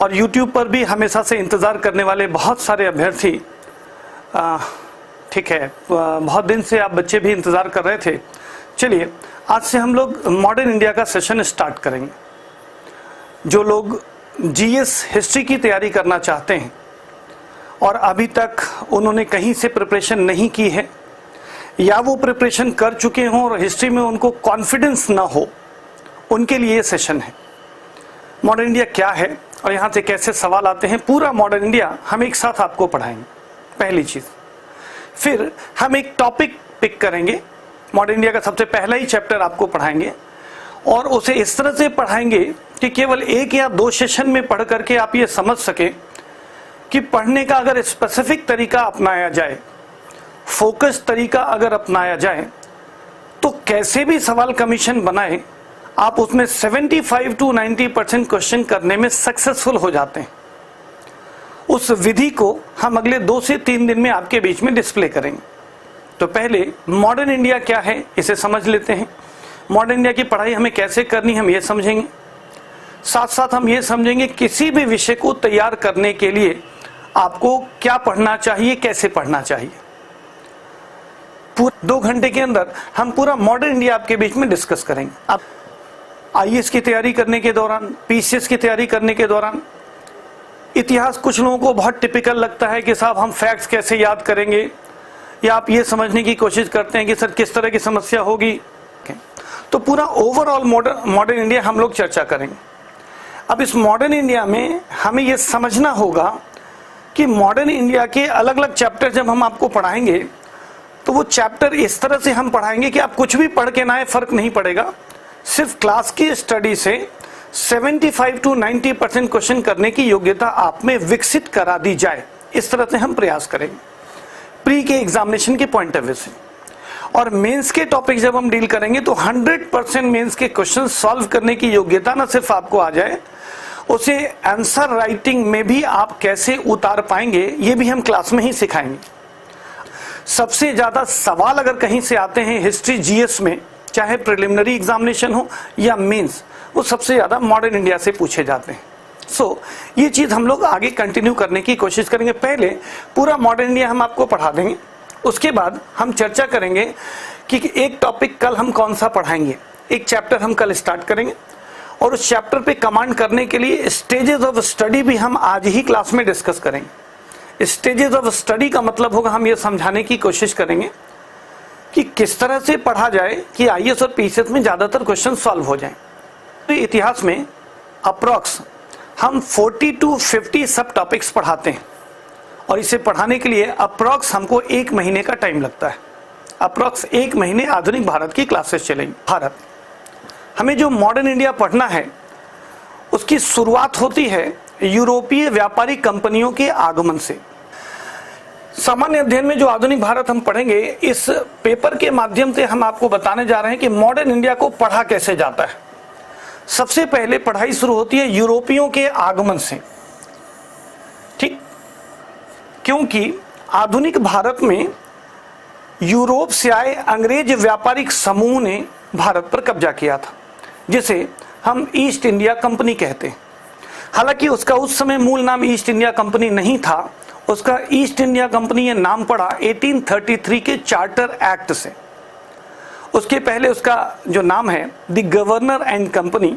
और YouTube पर भी हमेशा से इंतज़ार करने वाले बहुत सारे अभ्यर्थी, ठीक है, बहुत दिन से आप बच्चे भी इंतज़ार कर रहे थे। चलिए आज से हम लोग मॉडर्न इंडिया का सेशन स्टार्ट करेंगे। जो लोग GS हिस्ट्री की तैयारी करना चाहते हैं और अभी तक उन्होंने कहीं से प्रिपरेशन नहीं की है, या वो प्रिपरेशन कर चुके हों और हिस्ट्री में उनको कॉन्फिडेंस ना हो, उनके लिए सेशन है। मॉडर्न इंडिया क्या है और यहाँ से कैसे सवाल आते हैं, पूरा मॉडर्न इंडिया हम एक साथ आपको पढ़ाएंगे, पहली चीज़। फिर हम एक टॉपिक पिक करेंगे, मॉडर्न इंडिया का सबसे पहला ही चैप्टर आपको पढ़ाएंगे और उसे इस तरह से पढ़ाएंगे कि केवल 1 या 2 सेशन में पढ़ करके आप ये समझ सकें कि पढ़ने का अगर स्पेसिफिक तरीका अपनाया जाए, फोकस तरीका अगर अपनाया जाए, तो कैसे भी सवाल कमीशन बनाए आप उसमें 75 to 90% क्वेश्चन करने में सक्सेसफुल हो जाते हैं। उस विधि को हम अगले 2 से 3 दिन में आपके बीच में डिस्प्ले करेंगे। तो पहले मॉडर्न इंडिया क्या है इसे समझ लेते हैं। मॉडर्न इंडिया की पढ़ाई हमें कैसे करनी हम ये समझेंगे, साथ साथ हम ये समझेंगे किसी भी विषय को तैयार करने के लिए आपको क्या पढ़ना चाहिए, कैसे पढ़ना चाहिए। पूरे 2 घंटे के अंदर हम पूरा मॉडर्न इंडिया आपके बीच में डिस्कस करेंगे। अब IAS की तैयारी करने के दौरान, PCS की तैयारी करने के दौरान इतिहास कुछ लोगों को बहुत टिपिकल लगता है कि साहब हम फैक्ट्स कैसे याद करेंगे, या आप ये समझने की कोशिश करते हैं कि सर किस तरह की समस्या होगी। तो पूरा ओवरऑल मॉडर्न इंडिया हम लोग चर्चा करेंगे। अब इस मॉडर्न इंडिया में हमें ये समझना होगा कि मॉडर्न इंडिया के अलग अलग चैप्टर जब हम आपको पढ़ाएंगे तो वो चैप्टर इस तरह से हम पढ़ाएंगे कि आप कुछ भी पढ़ के ना आए, फर्क नहीं पड़ेगा। सिर्फ क्लास की स्टडी से 75 to 90% क्वेश्चन करने की योग्यता आप में विकसित करा दी जाए, इस तरह से हम प्रयास करेंगे प्री के एग्जामिनेशन के पॉइंट ऑफ व्यू से। और मेंस के टॉपिक जब हम डील करेंगे तो 100% मेंस के क्वेश्चन सॉल्व करने की योग्यता न सिर्फ आपको आ जाए, उसे आंसर राइटिंग में भी आप कैसे उतार पाएंगे ये भी हम क्लास में ही सिखाएंगे। सबसे ज्यादा सवाल अगर कहीं से आते हैं हिस्ट्री GS में, चाहे प्रिलिमिनरी एग्जामिनेशन हो या मेंस, वो सबसे ज्यादा मॉडर्न इंडिया से पूछे जाते हैं। ये चीज हम लोग आगे कंटिन्यू करने की कोशिश करेंगे। पहले पूरा मॉडर्न इंडिया हम आपको पढ़ा देंगे, उसके बाद हम चर्चा करेंगे कि एक टॉपिक कल हम कौन सा पढ़ाएंगे। एक चैप्टर हम कल स्टार्ट करेंगे और उस चैप्टर पे कमांड करने के लिए स्टेजेस ऑफ स्टडी भी हम आज ही क्लास में डिस्कस करेंगे। स्टेजेस ऑफ स्टडी का मतलब होगा हम ये समझाने की कोशिश करेंगे कि किस तरह से पढ़ा जाए कि IAS और PCS में ज्यादातर क्वेश्चन सॉल्व हो जाएं। तो इतिहास में अप्रॉक्स हम 40 to 50 सब टॉपिक्स पढ़ाते हैं और इसे पढ़ाने के लिए अप्रॉक्स हमको 1 महीने का टाइम लगता है। अप्रॉक्स 1 महीने आधुनिक भारत की क्लासेस चलेंगी। हमें जो मॉडर्न इंडिया पढ़ना है उसकी शुरुआत होती है यूरोपीय व्यापारी कंपनियों के आगमन से। सामान्य अध्ययन में जो आधुनिक भारत हम पढ़ेंगे, इस पेपर के माध्यम से हम आपको बताने जा रहे हैं कि मॉडर्न इंडिया को पढ़ा कैसे जाता है। सबसे पहले पढ़ाई शुरू होती है यूरोपियों के आगमन से, ठीक, क्योंकि आधुनिक भारत में यूरोप से आए अंग्रेज व्यापारिक समूह ने भारत पर कब्जा किया था, जिसे हम ईस्ट इंडिया कंपनी कहते हैं। हालांकि उसका उस समय मूल नाम ईस्ट इंडिया कंपनी नहीं था, उसका ईस्ट इंडिया कंपनी ये नाम पड़ा 1833 के चार्टर एक्ट से। उसके पहले उसका जो नाम है the governor and company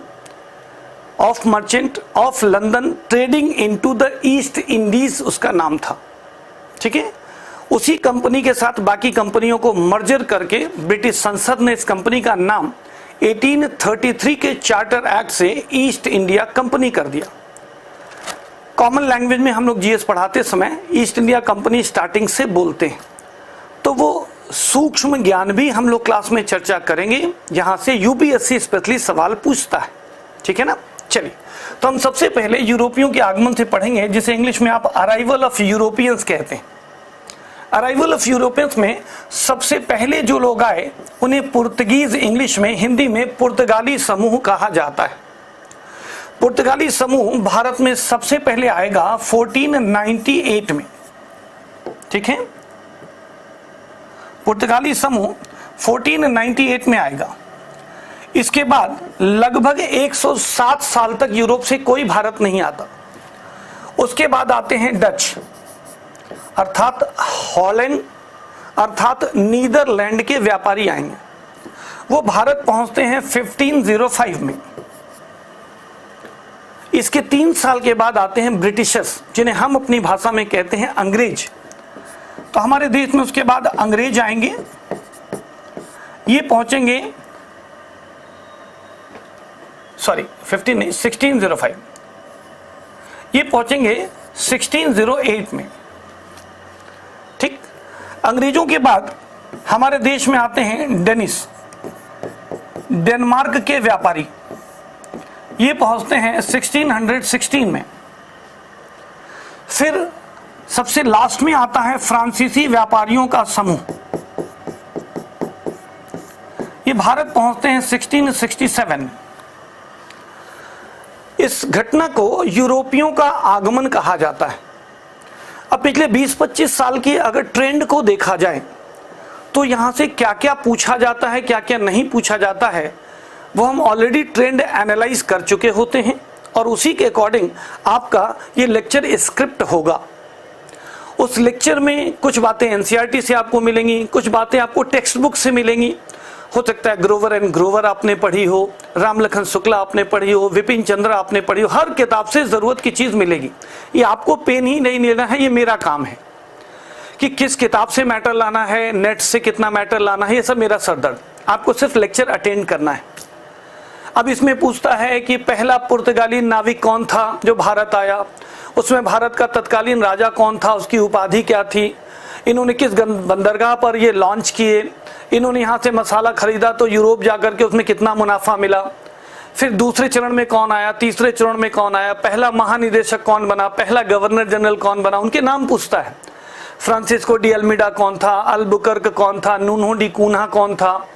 of merchant of London trading into the east Indies उसका नाम था, ठीक है। उसी कंपनी के साथ बाकी कंपनियों को मर्जर करके ब्रिटिश संसद ने इस कंपनी का नाम 1833 के चार्टर एक्ट से ईस्ट इंडिया कंपनी कर दिया। कॉमन लैंग्वेज में हम लोग GS पढ़ाते समय ईस्ट इंडिया कंपनी स्टार्टिंग से बोलते हैं, तो वो सूक्ष्म ज्ञान भी हम लोग क्लास में चर्चा करेंगे, जहां से UPSC स्पेशली सवाल पूछता है, ठीक है ना। चलिए, तो हम सबसे पहले यूरोपियों के आगमन से पढ़ेंगे, जिसे इंग्लिश में आप अराइवल ऑफ यूरोपियंस कहते हैं। अराइवल ऑफ यूरोपियंस में सबसे पहले जो लोग आए उन्हें पुर्तगीज, इंग्लिश में, हिंदी में पुर्तगाली समूह कहा जाता है। पुर्तगाली समूह भारत में सबसे पहले आएगा 1498 में, ठीक है। पुर्तगाली समूह 1498 में आएगा। इसके बाद लगभग 107 साल तक यूरोप से कोई भारत नहीं आता। उसके बाद आते हैं डच, अर्थात हॉलैंड अर्थात नीदरलैंड के व्यापारी आएंगे। वो भारत पहुंचते हैं 1505 में। इसके 3 साल के बाद आते हैं ब्रिटिशर्स, जिन्हें हम अपनी भाषा में कहते हैं अंग्रेज। तो हमारे देश में उसके बाद अंग्रेज आएंगे। ये पहुंचेंगे 1605, ये पहुंचेंगे 1608 में। ठीक, अंग्रेजों के बाद हमारे देश में आते हैं डेनिस, डेनमार्क के व्यापारी। ये पहुंचते हैं 1616 में। फिर सबसे लास्ट में आता है फ्रांसीसी व्यापारियों का समूह। ये भारत पहुंचते हैं 1667 में। इस घटना को यूरोपियों का आगमन कहा जाता है। अब पिछले 20-25 साल की अगर ट्रेंड को देखा जाए तो यहां से क्या क्या पूछा जाता है, क्या क्या नहीं पूछा जाता है, वो हम ऑलरेडी ट्रेंड एनालाइज कर चुके होते हैं और उसी के अकॉर्डिंग आपका ये लेक्चर स्क्रिप्ट होगा। उस लेक्चर में कुछ बातें एनसीईआरटी से आपको मिलेंगी, कुछ बातें आपको टेक्स्ट बुक से मिलेंगी। हो सकता है ग्रोवर एंड ग्रोवर आपने पढ़ी हो, रामलखन शुक्ला आपने पढ़ी हो, विपिन चंद्र आपने पढ़ी हो। हर किताब से जरूरत की चीज मिलेगी। ये आपको पेन ही नहीं लेना है, ये मेरा काम है कि किस किताब से मैटर लाना है, नेट से कितना मैटर लाना है, ये सब मेरा सरदर्द। आपको सिर्फ लेक्चर अटेंड करना है। अब इसमें पूछता है कि पहला पुर्तगाली नाविक कौन था जो भारत आया, उसमें भारत का तत्कालीन राजा कौन था, उसकी उपाधि क्या थी, इन्होंने किस बंदरगाह पर ये लॉन्च किए, इन्होंने यहाँ से मसाला खरीदा तो यूरोप जाकर के उसमें कितना मुनाफा मिला, फिर दूसरे चरण में कौन आया, तीसरे चरण में कौन आया, पहला महानिदेशक कौन बना, पहला गवर्नर जनरल कौन बना, उनके नाम पूछता है। फ्रांसिस्को डी अल्मीडा कौन था, अल्बुकर्क कौन था, नूनो डी कून्हा कौन था,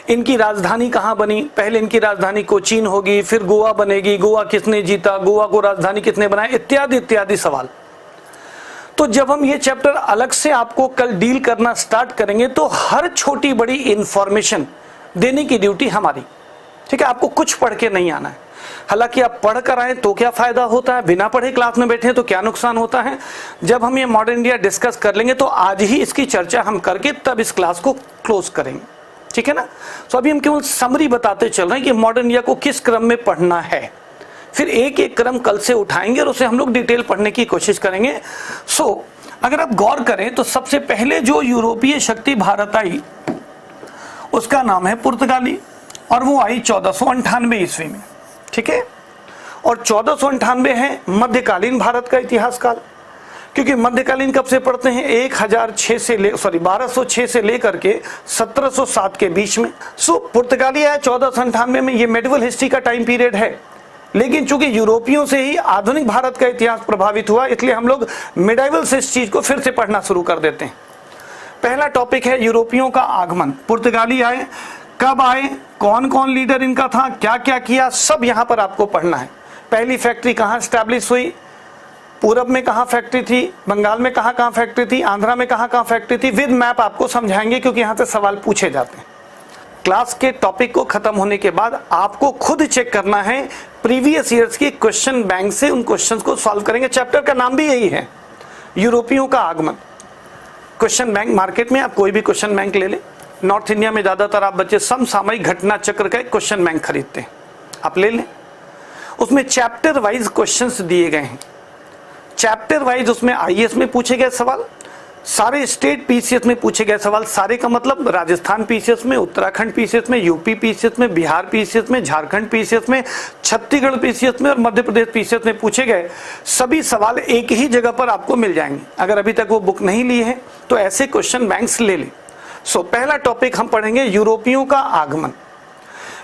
इनकी राजधानी कहाँ बनी, पहले इनकी राजधानी कोचीन होगी, फिर गोवा बनेगी, गोवा किसने जीता, गोवा को राजधानी किसने बनाया, इत्यादि इत्यादि सवाल। तो जब हम ये चैप्टर अलग से आपको कल डील करना स्टार्ट करेंगे तो हर छोटी बड़ी इंफॉर्मेशन देने की ड्यूटी हमारी। ठीक है, आपको कुछ पढ़ के नहीं आना है। हालांकि आप पढ़ कर आए तो क्या फायदा होता है, बिना पढ़े क्लास में बैठे तो क्या नुकसान होता है। जब हम ये मॉडर्न इंडिया डिस्कस कर लेंगे तो आज ही इसकी चर्चा हम करके तब इस क्लास को क्लोज करेंगे। ठीक है ना। तो अभी हम केवल समरी बताते चल रहे हैं कि मॉडर्न इंडिया को किस क्रम में पढ़ना है, फिर एक एक क्रम कल से उठाएंगे और उसे हम लोग डिटेल पढ़ने की कोशिश करेंगे। अगर आप गौर करें तो सबसे पहले जो यूरोपीय शक्ति भारत आई उसका नाम है पुर्तगाली और वो आई 1498 ईस्वी में। ठीक है, और 1498 है मध्यकालीन भारत का इतिहास काल, क्योंकि मध्यकालीन कब से पढ़ते हैं, 1206 से लेकर के 1707 के बीच में। पुर्तगाली आया 1498 में, ये मेडिवल हिस्ट्री का टाइम पीरियड है। लेकिन चूंकि यूरोपियों से ही आधुनिक भारत का इतिहास प्रभावित हुआ, इसलिए हम लोग मिडाइवल से इस चीज को फिर से पढ़ना शुरू कर देते हैं। पहला टॉपिक है यूरोपियों का आगमन। पुर्तगाली आए, कब आए, कौन कौन लीडर इनका था, क्या क्या किया, सब यहां पर आपको पढ़ना है। पहली फैक्ट्री कहां स्टैब्लिश हुई, पूरब में कहां फैक्ट्री थी, बंगाल में कहां फैक्ट्री थी, आंध्रा में कहां फैक्ट्री थी, विद मैप आपको समझाएंगे क्योंकि यहां से सवाल पूछे जाते हैं। क्लास के टॉपिक को खत्म होने के बाद आपको खुद चेक करना है प्रीवियस ईयर्स की क्वेश्चन बैंक से, उन क्वेश्चंस को सॉल्व करेंगे। चैप्टर का नाम भी यही है, यूरोपियों का आगमन। क्वेश्चन बैंक मार्केट में आप कोई भी क्वेश्चन बैंक ले लें, नॉर्थ इंडिया में ज्यादातर आप बच्चे समसामयिक घटना चक्र का क्वेश्चन बैंक खरीदते हैं, आप ले लें। उसमें चैप्टर वाइज क्वेश्चंस दिए गए हैं, चैप्टर वाइज उसमें आईएएस में पूछे गए सवाल, सारे स्टेट पीसीएस में पूछे गए सवाल, सारे का मतलब राजस्थान पीसीएस में, उत्तराखंड पीसीएस में, यूपी पीसीएस में, बिहार पीसीएस में, झारखंड पीसीएस में, छत्तीसगढ़ पीसीएस में और मध्य प्रदेश पीसीएस में पूछे गए सभी सवाल एक ही जगह पर आपको मिल जाएंगे। अगर अभी तक वो बुक नहीं ली है तो ऐसे क्वेश्चन बैंक्स ले लें। पहला टॉपिक हम पढ़ेंगे यूरोपियों का आगमन।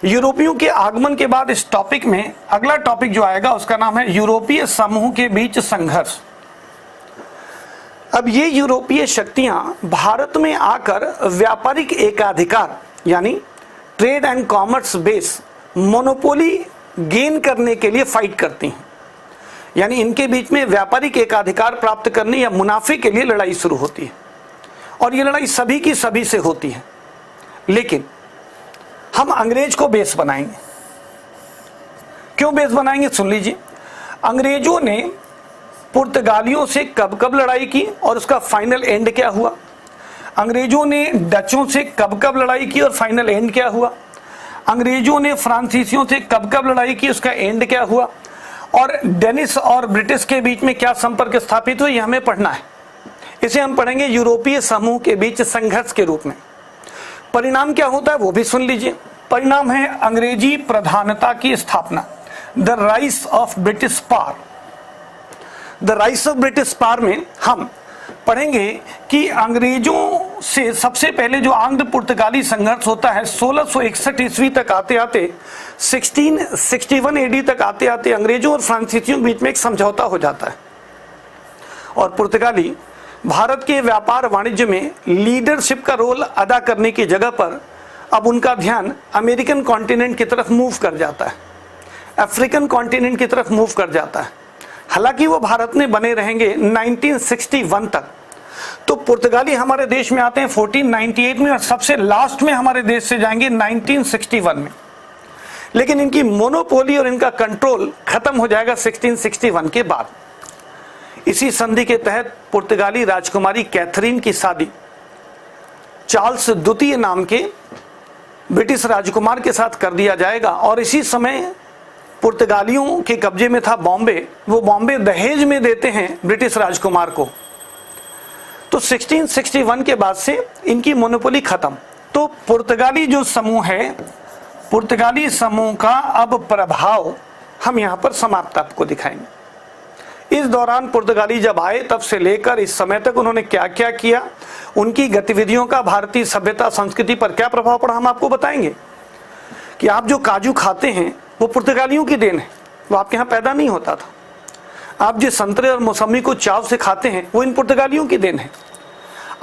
यूरोपियों के आगमन के बाद इस टॉपिक में अगला टॉपिक जो आएगा उसका नाम है यूरोपीय समूह के बीच संघर्ष। अब ये यूरोपीय शक्तियां भारत में आकर व्यापारिक एकाधिकार यानी trade and commerce base monopoly gain करने के लिए फाइट करती हैं। यानी इनके बीच में व्यापारिक एकाधिकार प्राप्त करने या मुनाफे के लिए लड़ाई शुरू होती है और ये लड़ाई सभी की सभी से होती है। लेकिन हम अंग्रेज को बेस बनाएंगे। क्यों बेस बनाएंगे, सुन लीजिए। अंग्रेजों ने पुर्तगालियों से कब कब लड़ाई की और उसका फाइनल एंड क्या हुआ। अंग्रेजों ने डचों से कब कब लड़ाई की और फाइनल एंड क्या हुआ। अंग्रेजों ने फ्रांसीसियों से कब कब लड़ाई की, उसका एंड क्या हुआ। और डेनिस और ब्रिटिश के बीच में क्या संपर्क स्थापित हुए, यह हमें पढ़ना है। इसे हम पढ़ेंगे यूरोपीय समूह के बीच संघर्ष के रूप में। परिणाम क्या होता है वो भी सुन लीजिए। परिणाम है अंग्रेजी प्रधानता की स्थापना, the rise of British power. The rise of British power में हम पढ़ेंगे कि अंग्रेजों से सबसे पहले जो आंग्ल पुर्तगाली संघर्ष होता है 1661 ईस्वी तक आते आते 1661 एडी तक आते आते अंग्रेजों और फ्रांसीसियों के बीच में एक समझौता हो जाता है और पुर्तगाली भारत के व्यापार वाणिज्य में लीडरशिप का रोल अदा करने की जगह पर अब उनका ध्यान अमेरिकन कॉन्टिनेंट की तरफ मूव कर जाता है, अफ्रीकन कॉन्टिनेंट की तरफ मूव कर जाता है। हालांकि वो भारत में बने रहेंगे 1961 तक। तो पुर्तगाली हमारे देश में आते हैं 1498 में और सबसे लास्ट में हमारे देश से जाएंगे 1961 में। लेकिन इनकी मोनोपोली और इनका कंट्रोल खत्म हो जाएगा 1661 के बाद। इसी संधि के तहत पुर्तगाली राजकुमारी कैथरीन की शादी चार्ल्स द्वितीय नाम के ब्रिटिश राजकुमार के साथ कर दिया जाएगा और इसी समय पुर्तगालियों के कब्जे में था बॉम्बे। वो बॉम्बे दहेज में देते हैं ब्रिटिश राजकुमार को। तो 1661 के बाद से इनकी मोनोपोली खत्म। तो पुर्तगाली जो समूह है, पुर्तगाली समूह का अब प्रभाव हम यहां पर समाप्त आपको दिखाएंगे। इस दौरान पुर्तगाली जब आए तब से लेकर इस समय तक उन्होंने क्या क्या किया, उनकी गतिविधियों का भारतीय सभ्यता संस्कृति पर क्या प्रभाव पड़ा, हम आपको बताएंगे। कि आप जो काजू खाते हैं वो पुर्तगालियों की देन है, वो आपके यहाँ पैदा नहीं होता था। आप जो संतरे और मौसमी को चाव से खाते हैं वो इन पुर्तगालियों की देन है।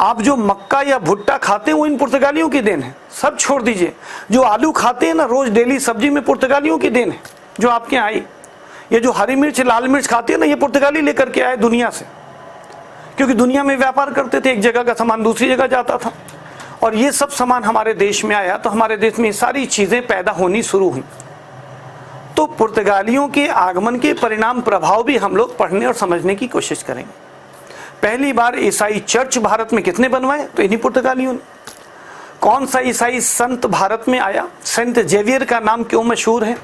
आप जो मक्का या भुट्टा खाते हैं वो इन पुर्तगालियों की देन है। सब छोड़ दीजिए, जो आलू खाते हैं ना रोज डेली सब्जी में, पुर्तगालियों की देन है जो आपके यहाँ आई। ये जो हरी मिर्च लाल मिर्च खाते हैं ना, ये पुर्तगाली लेकर के आए दुनिया से, क्योंकि दुनिया में व्यापार करते थे, एक जगह का सामान दूसरी जगह जाता था और ये सब सामान हमारे देश में आया तो हमारे देश में सारी चीजें पैदा होनी शुरू हुई। तो पुर्तगालियों के आगमन के परिणाम प्रभाव भी हम लोग पढ़ने और समझने की कोशिश करेंगे। पहली बार ईसाई चर्च भारत में कितने बनवाए, तो इन्हीं पुर्तगालियों ने। कौन सा ईसाई संत भारत में आया, सेंट जेवियर का नाम क्यों मशहूर है,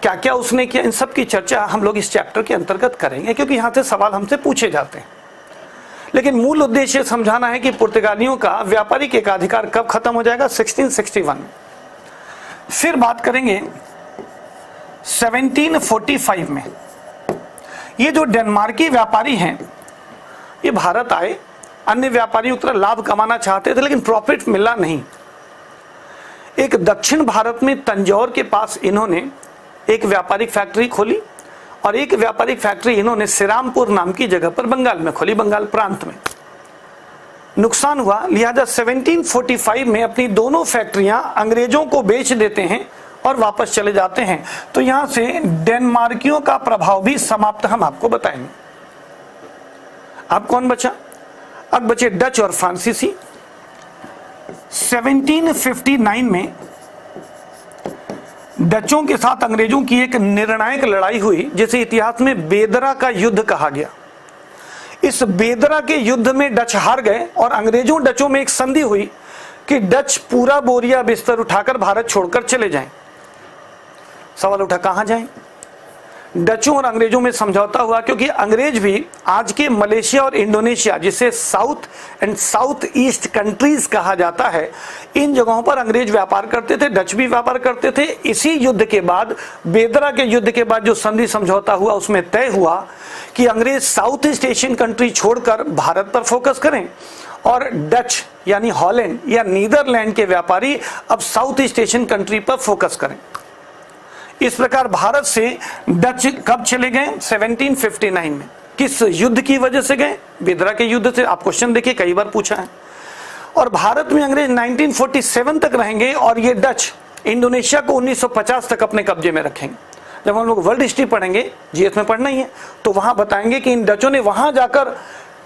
क्या क्या उसने किया, इन सब की चर्चा हम लोग इस चैप्टर के अंतर्गत करेंगे, क्योंकि यहाँ से सवाल हमसे पूछे जाते हैं। लेकिन मूल उद्देश्य समझाना है कि पुर्तगालियों का व्यापारिक एकाधिकार कब खत्म हो जाएगा, 1661 में। फिर बात करेंगे 1745 में। ये जो डेनमार्की व्यापारी हैं ये भारत आए, अन्य व्यापारियों की तरह लाभ कमाना चाहते थे लेकिन प्रॉफिट मिला नहीं। एक दक्षिण भारत में तंजौर के पास इन्होंने एक व्यापारिक फैक्ट्री खोली और एक व्यापारिक फैक्ट्री इन्होंने श्रीरामपुर नाम की जगह पर बंगाल में खोली, बंगाल प्रांत में। नुकसान हुआ, लिहाजा 1745 में अपनी दोनों फैक्ट्रियां अंग्रेजों को बेच देते हैं और वापस चले जाते हैं। तो यहां से डेनमार्कियों का प्रभाव भी समाप्त हम आपको बताएंगे। अब कौन बचा, अब बचे डच और फ्रांसीसी। 1759 में डचों के साथ अंग्रेजों की एक निर्णायक लड़ाई हुई जिसे इतिहास में बेदरा का युद्ध कहा गया। इस बेदरा के युद्ध में डच हार गए और अंग्रेजों डचों में एक संधि हुई कि डच पूरा बोरिया बिस्तर उठाकर भारत छोड़कर चले जाएं। सवाल उठा कहां जाएं? डचों और अंग्रेजों में समझौता हुआ, क्योंकि अंग्रेज भी आज के मलेशिया और इंडोनेशिया, जिसे south and south east countries कहा जाता है, इन जगहों पर अंग्रेज व्यापार करते थे, डच भी व्यापार करते थे। इसी युद्ध के बाद, बेदरा के युद्ध के बाद जो संधि समझौता हुआ उसमें तय हुआ कि अंग्रेज साउथ ईस्ट एशियन कंट्री छोड़कर भारत पर फोकस करें और डच यानी हॉलैंड या नीदरलैंड के व्यापारी अब साउथ ईस्ट एशियन कंट्री पर फोकस करें। इस प्रकार भारत से डच कब चले गए, 1759 में। किस युद्ध की वजह से गए, बेदरा के युद्ध से। आप क्वेश्चन देखिए, कई बार पूछा है। और भारत में अंग्रेज 1947 तक रहेंगे और ये डच इंडोनेशिया को 1950 तक अपने कब्जे में रखेंगे। जब हम लोग वर्ल्ड हिस्ट्री पढ़ेंगे, जीएस में पढ़ना ही है, तो वहां बताएंगे कि इन डचों ने वहां जाकर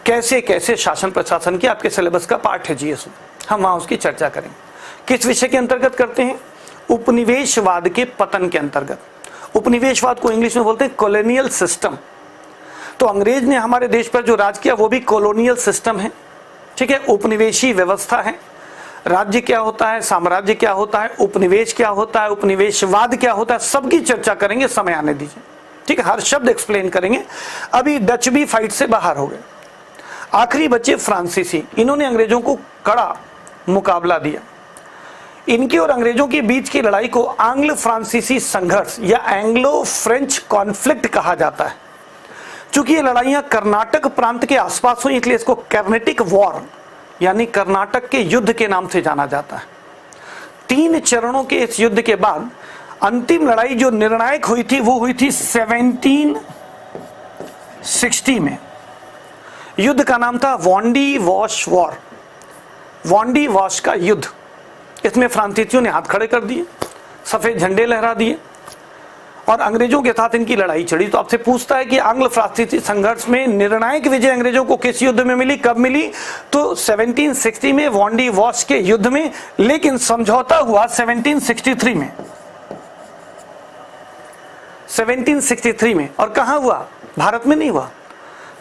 कैसे कैसे शासन प्रशासन किया। आपके सिलेबस का पार्ट है जीएस में, हम वहां उसकी चर्चा करेंगे। किस विषय के अंतर्गत करते हैं, उपनिवेशवाद के पतन के अंतर्गत। उपनिवेशवाद को इंग्लिश में बोलते हैं कॉलोनियल सिस्टम। तो अंग्रेज ने हमारे देश पर जो राज किया वो भी कॉलोनियल सिस्टम है, ठीक है, उपनिवेशी व्यवस्था है। राज्य क्या होता है, साम्राज्य क्या होता है, उपनिवेश क्या होता है, उपनिवेशवाद क्या होता है, सबकी चर्चा करेंगे, समय आने दीजिए, ठीक है, हर शब्द एक्सप्लेन करेंगे। अभी डच भी फाइट से बाहर हो गए, आखिरी बचे फ्रांसीसी। इन्होंने अंग्रेजों को कड़ा मुकाबला दिया। इनके और अंग्रेजों के बीच की लड़ाई को आंग्ल फ्रांसीसी संघर्ष या एंग्लो फ्रेंच कॉन्फ्लिक्ट कहा जाता है। चूंकि ये लड़ाइयां कर्नाटक प्रांत के आसपास हुई, इसलिए इसको कर्नेटिक वॉर यानी कर्नाटक के युद्ध के नाम से जाना जाता है। 3 चरणों के इस युद्ध के बाद अंतिम लड़ाई जो निर्णायक हुई थी वो हुई थी 1760 में। युद्ध का नाम था वॉन्डी वॉश वॉर, वॉन्डी वॉश का युद्ध। इसमें फ्रांसीसियों ने हाथ खड़े कर दिए, सफेद झंडे लहरा दिए और अंग्रेजों के साथ इनकी लड़ाई चढ़ी। तो आपसे पूछता है कि आंग्ल फ्रांसीसी संघर्ष में निर्णायक विजय अंग्रेजों को किस युद्ध में मिली, कब मिली? तो 1760 में वॉन्डी वॉश के युद्ध में, लेकिन समझौता हुआ 1763 में। 1763 में, और कहां हुआ? भारत में नहीं हुआ,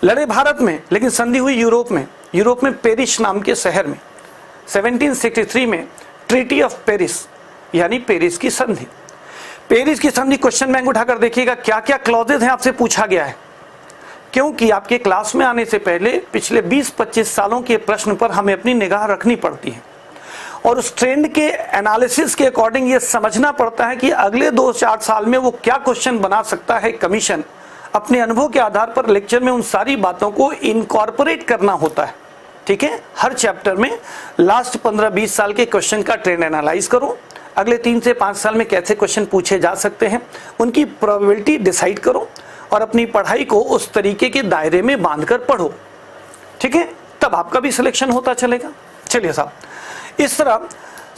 लड़े भारत में, लेकिन संधि हुई यूरोप में। यूरोप में पेरिस नाम के शहर में 1763 में ट्रीटी ऑफ पेरिस यानी पेरिस की संधि। पेरिस की संधि क्वेश्चन बैंक उठाकर देखिएगा क्या क्या क्लॉजेज हैं, आपसे पूछा गया है, क्योंकि आपके क्लास में आने से पहले पिछले 20-25 सालों के प्रश्न पर हमें अपनी निगाह रखनी पड़ती है और उस ट्रेंड के एनालिसिस के अकॉर्डिंग ये समझना पड़ता है कि अगले 2-4 साल में वो क्या क्वेश्चन बना सकता है। कमीशन अपने अनुभव के आधार पर लेक्चर में उन सारी बातों को इनकॉर्पोरेट करना होता है, ठीक है। हर चैप्टर में लास्ट 15-20 साल के क्वेश्चन का ट्रेंड एनालाइज करो, अगले 3 से 5 साल में कैसे क्वेश्चन पूछे जा सकते हैं उनकी प्रोबेबिलिटी डिसाइड करो और अपनी पढ़ाई को उस तरीके के दायरे में बांधकर पढ़ो, ठीक है, तब आपका भी सिलेक्शन होता चलेगा। चलिए साहब, इस तरह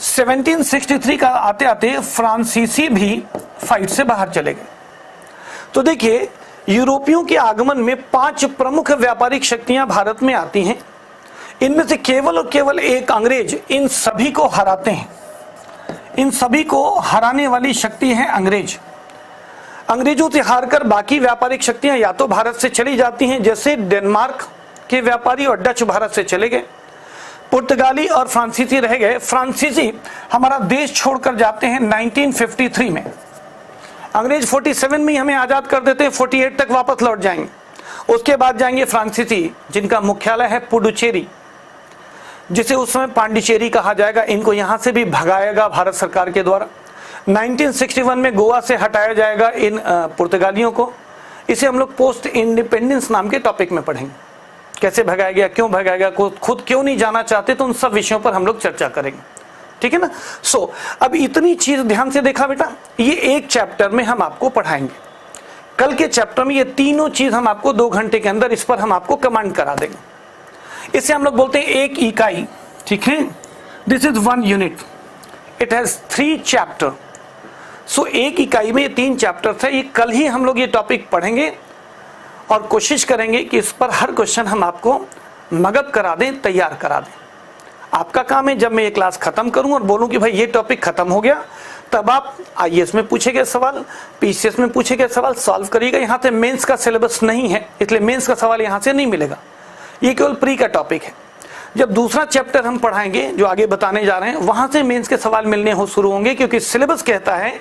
1763 का आते आते फ्रांसीसी भी फाइट से बाहर चले गए। तो देखिए, यूरोपियों के आगमन में 5 प्रमुख व्यापारिक शक्तियां भारत में आती हैं। इनमें से केवल और केवल एक अंग्रेज इन सभी को हराते हैं। इन सभी को हराने वाली शक्ति है अंग्रेज। अंग्रेजों से हारकर बाकी व्यापारिक शक्तियां या तो भारत से चली जाती हैं, जैसे डेनमार्क के व्यापारी और डच भारत से चले गए, पुर्तगाली और फ्रांसीसी रह गए। फ्रांसीसी हमारा देश छोड़कर जाते हैं 1953 में। अंग्रेज 47 में ही हमें आजाद कर देते हैं, 48 तक वापस लौट जाएंगे। उसके बाद जाएंगे फ्रांसीसी, जिनका मुख्यालय है पुडुचेरी, जिसे उस समय पांडिचेरी कहा जाएगा। इनको यहां से भी भगाएगा भारत सरकार के द्वारा। 1961 में गोवा से हटाया जाएगा इन पुर्तगालियों को। इसे हम लोग पोस्ट इंडिपेंडेंस नाम के टॉपिक में पढ़ेंगे, कैसे भगाया गया, क्यों भगाया गया, खुद क्यों नहीं जाना चाहते, तो उन सब विषयों पर हम लोग चर्चा करेंगे, ठीक है ना। सो अब इतनी चीज ध्यान से देखा बेटा, ये एक चैप्टर में हम आपको पढ़ाएंगे। कल के चैप्टर में ये तीनों चीज हम आपको 2 घंटे के अंदर इस पर हम आपको कमांड करा देंगे। इसे हम लोग बोलते हैं एक इकाई, ठीक है। This is 1 unit, it has 3 chapter. So एक इकाई में 3 चैप्टर थे। ये कल ही हम लोग ये टॉपिक पढ़ेंगे और कोशिश करेंगे कि इस पर हर क्वेश्चन हम आपको मगब करा दें, तैयार करा दें। आपका काम है जब मैं ये क्लास खत्म करूं और बोलूं कि भाई ये टॉपिक खत्म हो गया, तब आप आईएएस में पूछे गए सवाल, पीसीएस में पूछे गए सवाल सॉल्व करिएगा। यहाँ से मेंस का सिलेबस नहीं है, इसलिए मेंस का सवाल यहाँ से नहीं मिलेगा, ये केवल प्री का टॉपिक है। जब दूसरा चैप्टर हम पढ़ाएंगे जो आगे बताने जा रहे हैं, वहां से मेंस के सवाल मिलने हो शुरू होंगे, क्योंकि सिलेबस कहता है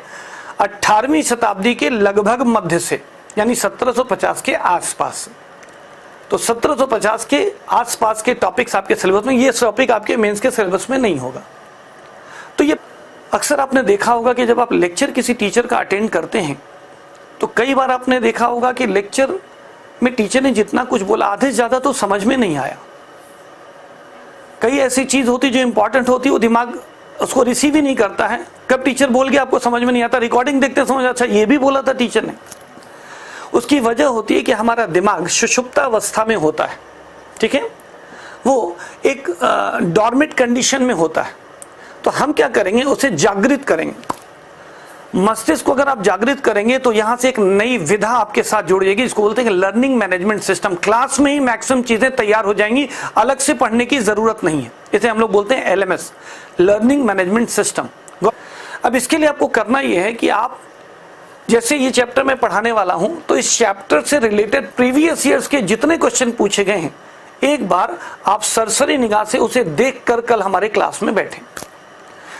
18वीं शताब्दी के लगभग मध्य से, यानी 1750 के आसपास। तो 1750 के आसपास के टॉपिक्स आपके सिलेबस में, ये टॉपिक आपके मेंस के सिलेबस में नहीं होगा। तो ये अक्सर आपने देखा होगा कि जब आप लेक्चर किसी टीचर का अटेंड करते हैं तो कई बार आपने देखा होगा कि लेक्चर में टीचर ने जितना कुछ बोला आधे से ज्यादा तो समझ में नहीं आया। कई ऐसी चीज होती जो इंपॉर्टेंट होती वो दिमाग उसको रिसीव ही नहीं करता है। कब टीचर बोल गया आपको समझ में नहीं आता, रिकॉर्डिंग देखते समझ, अच्छा ये भी बोला था टीचर ने। उसकी वजह होती है कि हमारा दिमाग सुषुप्तावस्था में होता है, ठीक है, वो एक डॉर्मेंट कंडीशन में होता है। तो हम क्या करेंगे, उसे जागृत करेंगे। मस्तिष्क को अगर आप जागृत करेंगे तो यहां से एक नई विधा आपके साथ जुड़ जाएगी, इसको बोलते हैं लर्निंग मैनेजमेंट सिस्टम। क्लास में ही मैक्सिमम चीजें तैयार हो जाएंगी, अलग से पढ़ने की जरूरत नहीं है। इसे हम लोग बोलते हैं LMS, लर्निंग मैनेजमेंट सिस्टम। अब इसके लिए आपको करना यह है कि आप जैसे ये चैप्टर मैं पढ़ाने वाला हूं, तो इस चैप्टर से रिलेटेड प्रीवियस ईयर्स के जितने क्वेश्चन पूछे गए हैं, एक बार आप सरसरी निगाह से उसे देखकर कल हमारे क्लास में बैठें।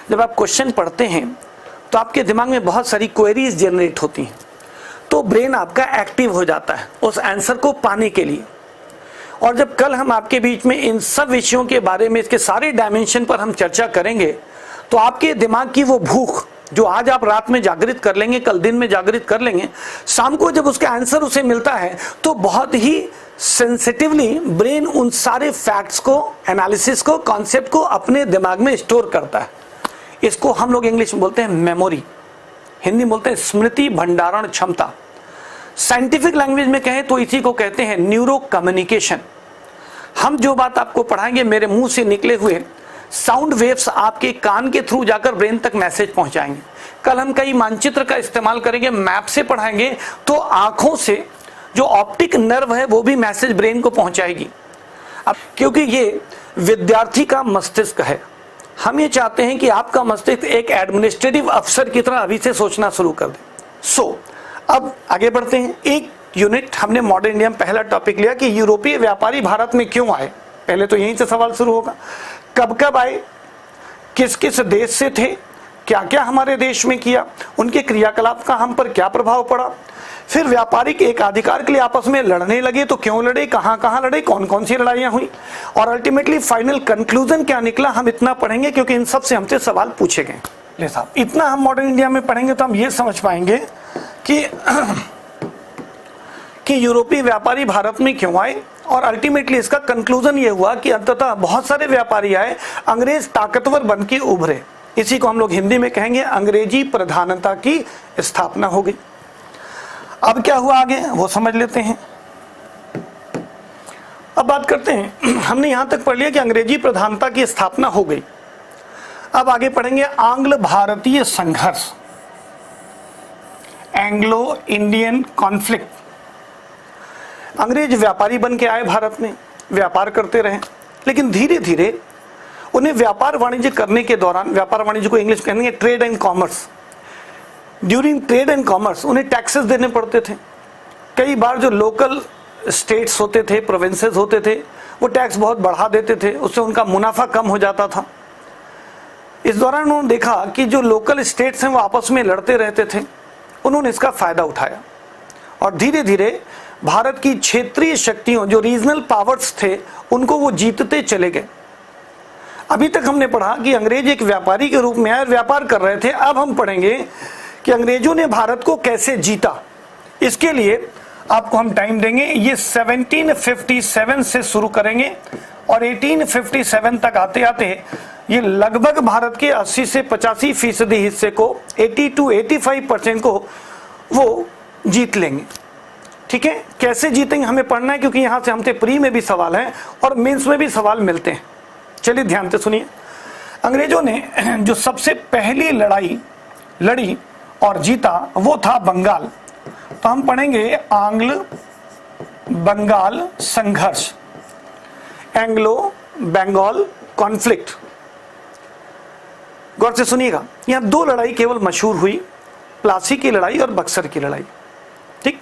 जब आप क्वेश्चन पढ़ते हैं तो आपके दिमाग में बहुत सारी क्वेरीज जनरेट होती हैं, तो ब्रेन आपका एक्टिव हो जाता है उस आंसर को पाने के लिए। और जब कल हम आपके बीच में इन सब विषयों के बारे में, इसके सारे डायमेंशन पर हम चर्चा करेंगे, तो आपके दिमाग की वो भूख जो आज आप रात में जागृत कर लेंगे, कल दिन में जागृत कर लेंगे, शाम को जब उसका आंसर उसे मिलता है तो बहुत ही सेंसिटिवली ब्रेन उन सारे फैक्ट्स को, एनालिसिस को, कॉन्सेप्ट को अपने दिमाग में स्टोर करता है। इसको हम लोग इंग्लिश में बोलते हैं मेमोरी, हिंदी में बोलते हैं स्मृति भंडारण क्षमता। साइंटिफिक लैंग्वेज में कहें तो इसी को कहते हैं न्यूरो कम्युनिकेशन। हम जो बात आपको पढ़ाएंगे, मेरे मुंह से निकले हुए साउंड वेव्स आपके कान के थ्रू जाकर ब्रेन तक मैसेज पहुंचाएंगे। कल हम कई मानचित्र का इस्तेमाल करेंगे, मैप से पढ़ाएंगे, तो आंखों से जो ऑप्टिक नर्व है वो भी मैसेज ब्रेन को पहुंचाएगी। अब क्योंकि ये विद्यार्थी का मस्तिष्क है, हम ये चाहते हैं कि आपका मस्तिष्क एक एडमिनिस्ट्रेटिव अफसर की तरह अभी से सोचना शुरू कर दे। अब आगे बढ़ते हैं। एक यूनिट हमने मॉडर्न इंडिया में पहला टॉपिक लिया कि यूरोपीय व्यापारी भारत में क्यों आए। पहले तो यहीं से सवाल शुरू होगा, कब कब आए, किस किस देश से थे, क्या क्या हमारे देश में किया, उनके क्रियाकलाप का हम पर क्या प्रभाव पड़ा। फिर व्यापारिक एक अधिकार के लिए आपस में लड़ने लगे तो क्यों लड़े, कहां कहां लड़े, कौन कौन सी लड़ाइयां हुई, और अल्टीमेटली फाइनल कंक्लूजन क्या निकला। हम इतना पढ़ेंगे क्योंकि इन सब से हमसे सवाल पूछे गए। ले साहब, इतना हम मॉडर्न इंडिया में पढ़ेंगे तो हम ये समझ पाएंगे कि यूरोपीय व्यापारी भारत में क्यों आए, और अल्टीमेटली इसका कंक्लूजन ये हुआ कि अंततः बहुत सारे व्यापारी आए, अंग्रेज ताकतवर बन के उभरे। इसी को हम लोग हिंदी में कहेंगे अंग्रेजी प्रधानता की स्थापना हो गई। अब क्या हुआ आगे वो समझ लेते हैं। अब बात करते हैं, हमने यहां तक पढ़ लिया कि अंग्रेजी प्रधानता की स्थापना हो गई। अब आगे पढ़ेंगे आंग्ल भारतीय संघर्ष, एंग्लो इंडियन कॉन्फ्लिक्ट। अंग्रेज व्यापारी बन के आए भारत में, व्यापार करते रहे, लेकिन धीरे धीरे उन्हें व्यापार वाणिज्य करने के दौरान, व्यापार वाणिज्य को इंग्लिश कहेंगे trade and commerce, during trade and commerce उन्हें टैक्सेस देने पड़ते थे। कई बार जो लोकल स्टेट्स होते थे, प्रोविंसेस होते थे, वो टैक्स बहुत बढ़ा देते थे, उससे उनका मुनाफा कम हो जाता था। इस दौरान उन्होंने देखा कि जो लोकल स्टेट्स हैं वो आपस में लड़ते रहते थे, उन्होंने इसका फायदा उठाया और धीरे धीरे भारत की क्षेत्रीय शक्तियों, जो रीजनल पावर्स थे, उनको वो जीतते चले गए। अभी तक हमने पढ़ा कि अंग्रेज एक व्यापारी के रूप में आए और व्यापार कर रहे थे। अब हम पढ़ेंगे कि अंग्रेजों ने भारत को कैसे जीता। इसके लिए आपको हम टाइम देंगे, ये 1757 से शुरू करेंगे और 1857 तक आते आते ये लगभग भारत के 80 से 85% हिस्से को, 80 to 85% को वो जीत लेंगे। ठीक है, कैसे जीतेंगे हमें पढ़ना है, क्योंकि यहां से हमसे प्री में भी सवाल है और मेंस में भी सवाल मिलते हैं। चलिए ध्यान से सुनिए। अंग्रेजों ने जो सबसे पहली लड़ाई लड़ी और जीता वो था बंगाल। तो हम पढ़ेंगे आंग्ल बंगाल संघर्ष, एंग्लो बंगाल कॉन्फ्लिक्ट। गौर से सुनिएगा, यहां दो लड़ाई केवल मशहूर हुई, प्लासी की लड़ाई और बक्सर की लड़ाई। ठीक,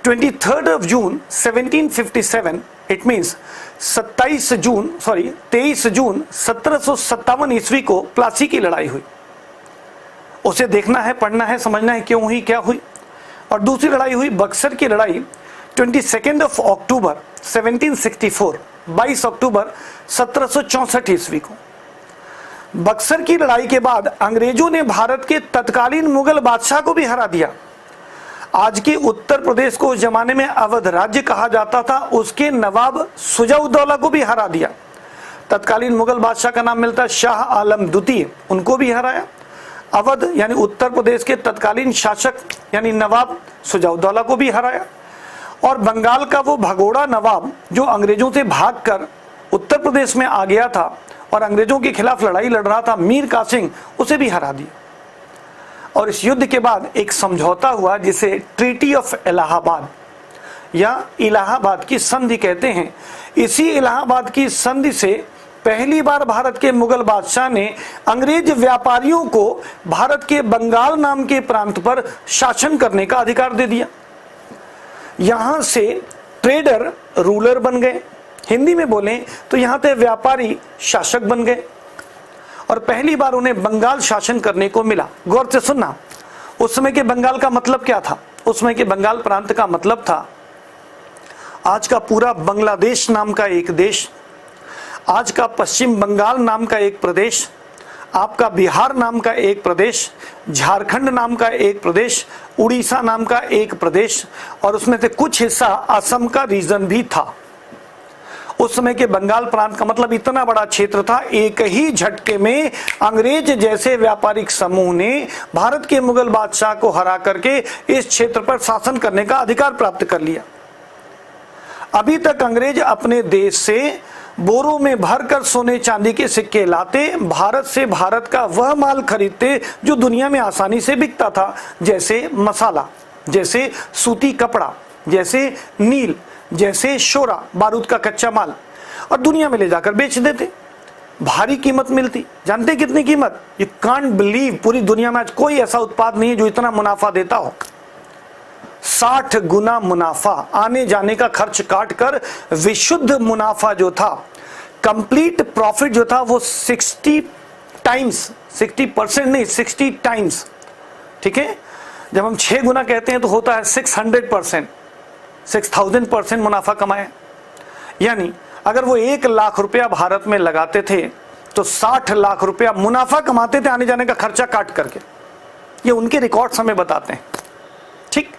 23 जून 1757, इट मीन्स 23 जून 1757 ईस्वी को प्लासी की लड़ाई हुई। उसे देखना है, पढ़ना है, समझना है क्यों हुई, क्या हुई। और दूसरी लड़ाई हुई बक्सर की लड़ाई 22 अक्टूबर 1764, 22 अक्टूबर 1764 ईस्वी को। बक्सर की लड़ाई के बाद अंग्रेजों ने भारत के तत्कालीन मुगल बादशाह को भी हरा दिया। आज के उत्तर प्रदेश को उस जमाने में अवध राज्य कहा जाता था, उसके नवाब सुजाउद्दौला को भी हरा दिया। तत्कालीन मुगल बादशाह का नाम मिलता है शाह आलम द्वितीय, उनको भी हराया। अवध यानी उत्तर प्रदेश के तत्कालीन शासक यानी नवाब सुजाउद्दौला को भी हराया। और बंगाल का वो भगोड़ा नवाब जो अंग्रेजों से भागकर उत्तर प्रदेश में आ गया था और अंग्रेजों के खिलाफ लड़ाई लड़ रहा था, मीर कासिम, उसे भी हरा दिया। और इस युद्ध के बाद एक समझौता हुआ जिसे ट्रीटी ऑफ इलाहाबाद या इलाहाबाद की संधि कहते हैं। इसी इलाहाबाद की संधि से पहली बार भारत के मुगल बादशाह ने अंग्रेज व्यापारियों को भारत के बंगाल नाम के प्रांत पर शासन करने का अधिकार दे दिया। यहां से ट्रेडर रूलर बन गए, हिंदी में बोलें तो यहां से व्यापारी शासक बन गए, और पहली बार उन्हें बंगाल शासन करने को मिला। गौर से सुनना, उस समय के बंगाल का मतलब क्या था? उस समय के बंगाल प्रांत का मतलब था आज का पूरा बांग्लादेश नाम का एक देश, आज का पश्चिम बंगाल नाम का एक प्रदेश, आपका बिहार नाम का एक प्रदेश, झारखंड नाम का एक प्रदेश, उड़ीसा नाम का एक प्रदेश, और उसमें से कुछ हिस्सा असम का रीजन भी था। उस समय के बंगाल प्रांत का मतलब इतना बड़ा क्षेत्र था। एक ही झटके में अंग्रेज जैसे व्यापारिक समूह ने भारत के मुगल बादशाह को हरा करके इस क्षेत्र पर शासन करने का अधिकार प्राप्त कर लिया। अभी तक अंग्रेज अपने देश से बोरों में भरकर सोने चांदी के सिक्के लाते, भारत से भारत का वह माल खरीदते जो दुनिया में आसानी से बिकता था, जैसे मसाला, जैसे सूती कपड़ा, जैसे नील, जैसे शोरा, बारूद का कच्चा माल, और दुनिया में ले जाकर बेच देते। भारी कीमत मिलती। जानते कितनी कीमत? यू कांट बिलीव, पूरी दुनिया में आज कोई ऐसा उत्पाद नहीं है जो इतना मुनाफा देता हो। 60 गुना मुनाफा, आने जाने का खर्च काट कर विशुद्ध मुनाफा जो था, कंप्लीट प्रॉफिट जो था, वो 60 टाइम्स, 60% नहीं 60 टाइम्स, ठीक है। जब हम 6 गुना कहते हैं तो होता है 600%, 6000% मुनाफा कमाए। यानी अगर वो 1 लाख रुपया भारत में लगाते थे तो 60 लाख रुपया मुनाफा कमाते थे आने जाने का खर्चा काट करके। ये उनके रिकॉर्ड्स हमें बताते हैं, ठीक।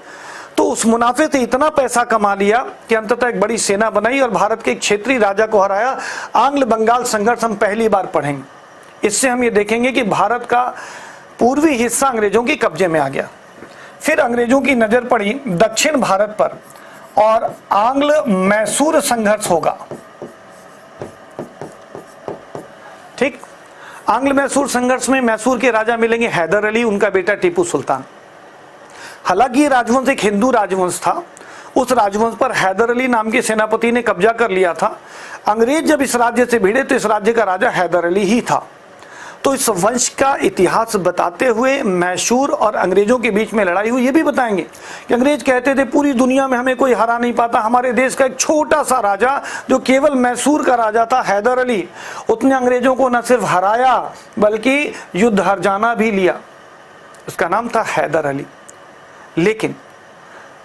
तो उस मुनाफे से इतना पैसा कमा लिया कि अंततः एक बड़ी सेना बनाई और भारत के एक क्षेत्रीय राजा को हराया। आंग्ल बंगाल संघर्ष हम पहली बार पढ़ेंगे। इससे हम ये देखेंगे कि भारत का पूर्वी हिस्सा अंग्रेजों के कब्जे में आ गया। फिर अंग्रेजों की नजर पड़ी दक्षिण भारत पर और आंग्ल मैसूर संघर्ष होगा, ठीक। आंग्ल मैसूर संघर्ष में मैसूर के राजा मिलेंगे हैदर अली, उनका बेटा टीपू सुल्तान। हालांकि ये राजवंश एक हिंदू राजवंश था। उस राजवंश पर हैदर अली नाम के सेनापति ने कब्जा कर लिया था। अंग्रेज जब इस राज्य से भिड़े तो इस राज्य का राजा हैदर अली ही था। तो इस वंश का इतिहास बताते हुए मैसूर और अंग्रेजों के बीच में लड़ाई हुई। ये भी बताएंगे कि अंग्रेज कहते थे पूरी दुनिया में हमें कोई हरा नहीं पाता। हमारे देश का एक छोटा सा राजा जो केवल मैसूर का राजा था, हैदर अली, उसने अंग्रेजों को न सिर्फ हराया बल्कि युद्ध हर जाना भी लिया। उसका नाम था हैदर अली। लेकिन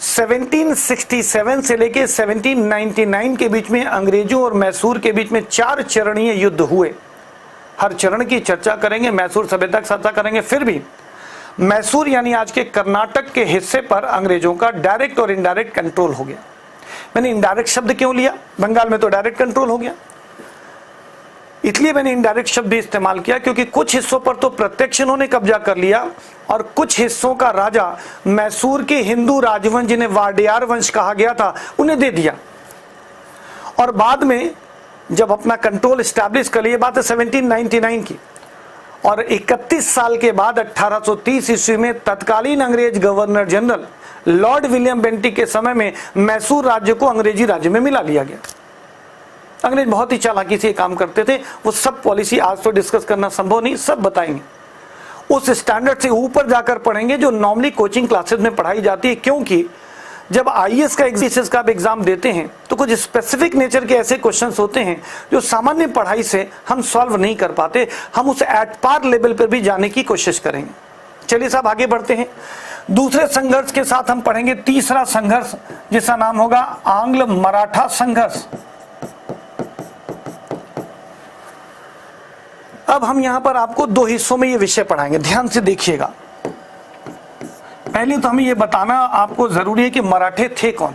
1767 से लेकर 1799 के बीच में अंग्रेजों और मैसूर के बीच में 4 चरणीय युद्ध हुए। हर चरण की चर्चा करेंगे, मैसूर सभ्यता की चर्चा करेंगे। फिर भी मैसूर यानी आज के कर्नाटक के हिस्से पर अंग्रेजों का डायरेक्ट और इनडायरेक्ट कंट्रोल हो गया। मैंने इनडायरेक्ट शब्द क्यों लिया? बंगाल में तो डायरेक्ट कंट्रोल हो गया, इसलिए मैंने इनडायरेक्ट शब्द भी इस्तेमाल किया, क्योंकि कुछ हिस्सों पर तो प्रत्यक्ष इन्होंने कब्जा कर लिया और कुछ हिस्सों का राजा मैसूर के हिंदू राजवंश, जिन्हें वाडियार वंश कहा गया था, उन्हें दे दिया। और बाद में जब अपना कंट्रोल स्टैब्लिश कर लिया, बात है 1799 की, और 31 साल के बाद 1830 ईस्वी में तत्कालीन अंग्रेज governor general Lord William Bentinck के समय में मैसूर राज्य को अंग्रेजी राज्य में मिला लिया गया। अंग्रेज बहुत ही चालाकी से काम करते थे। वो सब पॉलिसी आज तो डिस्कस करना संभव नहीं, सब बताएंगे। उस स्टैंडर्ड से ऊपर जाकर पढ़ेंगे जो नॉर्मली कोचिंग क्लासेस में पढ़ाई जाती है, क्योंकि जब आईएएस का एग्जाम देते हैं तो कुछ स्पेसिफिक नेचर के ऐसे क्वेश्चंस होते हैं जो सामान्य पढ़ाई से हम सॉल्व नहीं कर पाते। हम उस एट पार लेवल पर भी जाने की कोशिश करेंगे। चलिए साहब आगे बढ़ते हैं। दूसरे संघर्ष के साथ हम पढ़ेंगे तीसरा संघर्ष, जिसका नाम होगा आंग्ल मराठा संघर्ष। अब हम यहां पर आपको 2 हिस्सों में ये विषय पढ़ाएंगे, ध्यान से देखिएगा। पहले तो हमें ये बताना आपको जरूरी है कि मराठे थे कौन।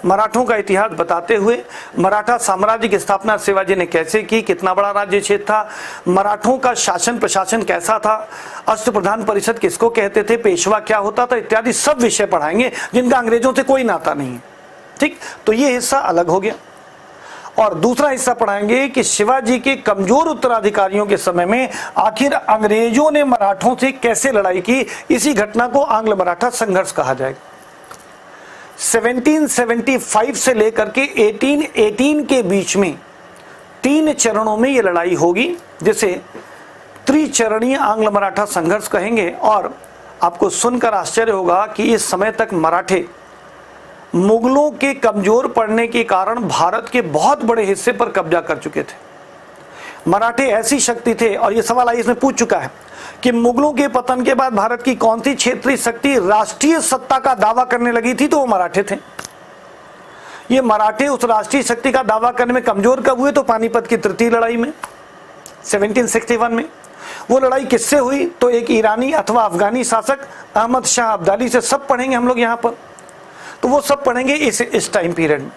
मराठों का इतिहास बताते हुए मराठा साम्राज्य की स्थापना शिवाजी ने कैसे की, कितना बड़ा राज्य क्षेत्र था, मराठों का शासन प्रशासन कैसा था, अष्टप्रधान परिषद किसको कहते थे, पेशवा क्या होता था, इत्यादि सब विषय पढ़ाएंगे जिनका अंग्रेजों से कोई नाता नहीं है, ठीक। तो ये हिस्सा अलग हो गया। और दूसरा हिस्सा पढ़ाएंगे कि शिवाजी के कमजोर उत्तराधिकारियों के समय में आखिर अंग्रेजों ने मराठों से कैसे लड़ाई की। इसी घटना को आंग्ल मराठा संघर्ष कहा जाएगा। 1775 से लेकर के 1818 के बीच में 3 चरणों में ये लड़ाई होगी, जिसे त्रिचरणीय आंग्ल मराठा संघर्ष कहेंगे। और आपको सुनकर आश्चर्य होगा कि इस समय तक मराठे मुगलों के कमजोर पड़ने के कारण भारत के बहुत बड़े हिस्से पर कब्जा कर चुके थे। मराठे ऐसी शक्ति थे, और ये सवाल आई इसमें पूछ चुका है कि मुगलों के पतन के बाद भारत की कौन सी क्षेत्रीय शक्ति राष्ट्रीय सत्ता का दावा करने लगी थी, तो वो मराठे थे। ये मराठे उस राष्ट्रीय शक्ति का दावा करने में कमजोर कब हुए, तो पानीपत की तृतीय लड़ाई में 1761 में। वो लड़ाई किससे हुई, तो एक ईरानी अथवा अफगानी शासक अहमद शाह अब्दाली से। सब पढ़ेंगे हम लोग यहाँ पर, तो वो सब पढ़ेंगे इस टाइम पीरियड में।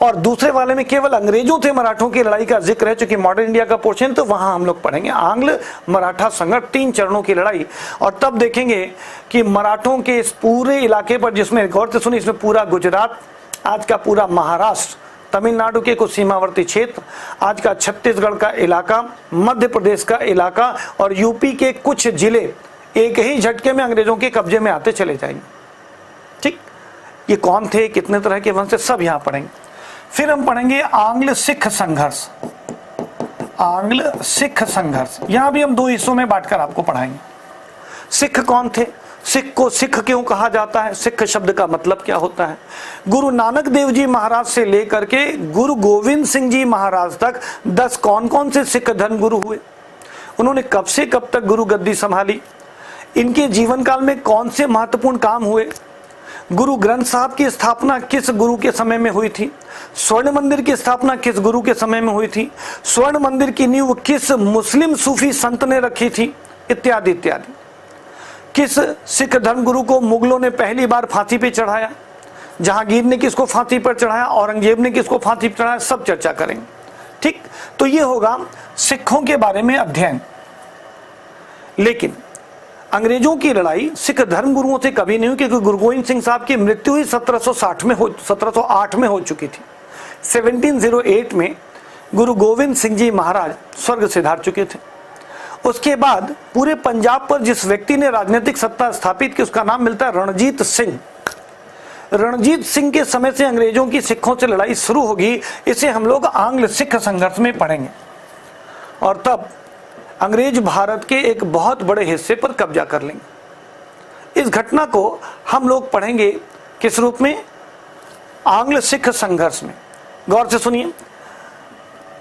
और दूसरे वाले में केवल अंग्रेजों से मराठों की लड़ाई का जिक्र है, चूंकि मॉडर्न इंडिया का पोर्शन, तो वहां हम लोग पढ़ेंगे आंग्ल मराठा संघर्ष 3 चरणों की लड़ाई। और तब देखेंगे कि मराठों के इस पूरे इलाके पर, जिसमें गौर से सुनिए, इसमें पूरा गुजरात, आज का पूरा महाराष्ट्र, तमिलनाडु के कुछ सीमावर्ती क्षेत्र, आज का छत्तीसगढ़ का इलाका, मध्य प्रदेश का इलाका और यूपी के कुछ जिले एक ही झटके में अंग्रेजों के कब्जे में आते चले जाएंगे। ठीक, ये कौन थे, कितने तरह के वंश, सब यहां पढ़ेंगे। फिर हम पढ़ेंगे आंग्ल सिख संघर्ष। आंग्ल सिख संघर्ष, यहां भी हम 2 हिस्सों में बांटकर आपको पढ़ाएंगे। सिख कौन थे, सिख को सिख क्यों कहा जाता है, सिख शब्द का मतलब क्या होता है। गुरु नानक देव जी महाराज से लेकर के गुरु गोविंद सिंह जी महाराज तक 10 कौन कौन से सिख धर्म गुरु हुए, उन्होंने कब से कब तक गुरु गद्दी संभाली, इनके जीवन काल में कौन से महत्वपूर्ण काम हुए, गुरु ग्रंथ साहब की स्थापना किस गुरु के समय में हुई थी, स्वर्ण मंदिर की स्थापना किस गुरु के समय में हुई थी, स्वर्ण मंदिर की नींव किस मुस्लिम सूफी संत ने रखी थी, इत्यादि इत्यादि। किस सिख धर्म गुरु को मुगलों ने पहली बार फांसी पे चढ़ाया, जहांगीर ने किसको फांसी पर चढ़ाया, औरंगजेब ने किसको फांसी पर चढ़ाया, सब चर्चा करेंगे। ठीक, तो ये होगा सिखों के बारे में अध्ययन। लेकिन अंग्रेजों की लड़ाई सिख धर्म गुरुओं से कभी नहीं हुई, क्योंकि गुरु गोविंद सिंह साहब की मृत्यु ही 1708 में हो चुकी थी। 1708 में गुरु गोविंद सिंह जी महाराज स्वर्ग सिधार चुके थे। उसके बाद पूरे पंजाब पर जिस व्यक्ति ने राजनीतिक सत्ता स्थापित की, उसका नाम मिलता है रणजीत सिंह। रणजीत सिंह के समय से अंग्रेजों की सिखों से लड़ाई शुरू होगी। इसे हम लोग आंग्ल सिख संघर्ष में पढ़ेंगे। और तब अंग्रेज भारत के एक बहुत बड़े हिस्से पर कब्जा कर लेंगे। इस घटना को हम लोग पढ़ेंगे किस रूप में, आंग्ल सिख संघर्ष में। गौर से सुनिए,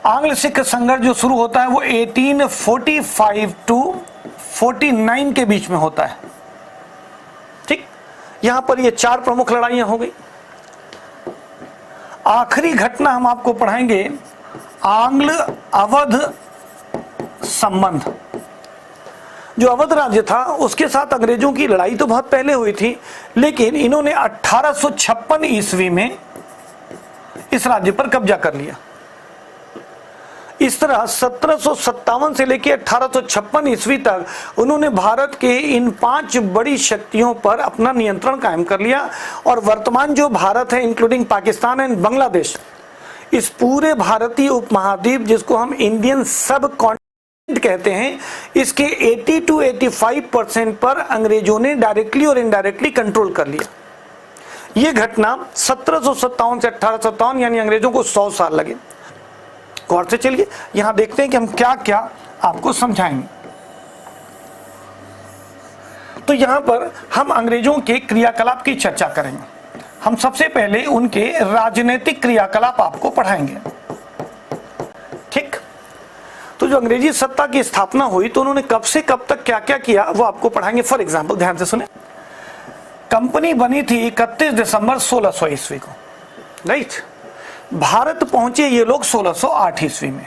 आंग्ल सिख संघर्ष जो शुरू होता है वो 1845 टू 49 के बीच में होता है। ठीक, यहां पर ये 4 प्रमुख लड़ाइयां हो गई। आखिरी घटना हम आपको पढ़ाएंगे आंग्ल अवध संबंध। जो अवध राज्य था उसके साथ अंग्रेजों की लड़ाई तो बहुत पहले हुई थी, लेकिन इन्होंने 1856 ईस्वी में इस राज्य पर कब्जा कर लिया। इस तरह 1757 से लेकर 1856 ईस्वी तक उन्होंने भारत के इन 5 बड़ी शक्तियों पर अपना नियंत्रण कायम कर लिया। और वर्तमान जो भारत है, इंक्लूडिंग पाकिस्तान एंड बांग्लादेश, इस पूरे भारतीय उपमहाद्वीप जिसको हम इंडियन सब कॉन्टिनेंट कहते हैं, इसके 80 to 85% पर अंग्रेजों ने डायरेक्टली और इनडायरेक्टली कंट्रोल कर लिया। यह घटना 1757 से 1857, यानी अंग्रेजों को 100 साल लगे। गौर से चलिए, यहां देखते हैं कि हम क्या क्या आपको समझाएंगे। तो यहां पर हम अंग्रेजों के क्रियाकलाप की चर्चा करेंगे। हम सबसे पहले उनके राजनीतिक क्रियाकलाप आपको पढ़ाएंगे। ठीक, तो जो अंग्रेजी सत्ता की स्थापना हुई तो उन्होंने कब से कब तक क्या क्या किया वो आपको पढ़ाएंगे। फॉर एग्जाम्पल, ध्यान से सुने, कंपनी बनी थी 31 दिसंबर 1600 ईस्वी को, राइट। भारत पहुंचे ये लोग 1608 ईस्वी में,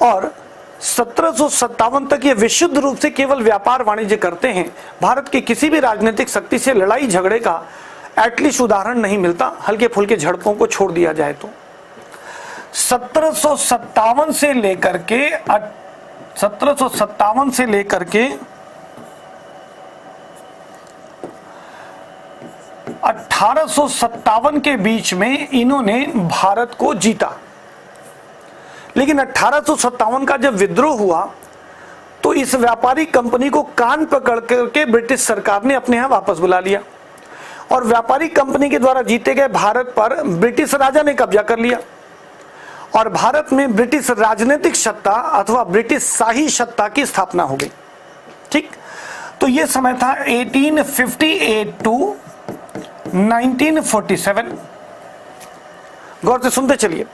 और 1757 तक ये विशुद्ध रूप से केवल व्यापार वाणिज्य करते हैं। भारत की किसी भी राजनीतिक शक्ति से लड़ाई झगड़े का एटलीस्ट उदाहरण नहीं मिलता, हल्के फुल्के झड़पों को छोड़ दिया जाए तो। 1757 से लेकर के 1857 के बीच में इन्होंने भारत को जीता। लेकिन 1857 का जब विद्रोह हुआ तो इस व्यापारिक कंपनी को कान पकड़ करके ब्रिटिश सरकार ने अपने यहां वापस बुला लिया। और व्यापारिक कंपनी के द्वारा जीते गए भारत पर ब्रिटिश राजा ने कब्जा कर लिया और भारत में ब्रिटिश राजनीतिक सत्ता अथवा ब्रिटिश शाही सत्ता की स्थापना हो गई। ठीक, तो यह समय था 1858 टू 1947। गौर से सुनते चलिए।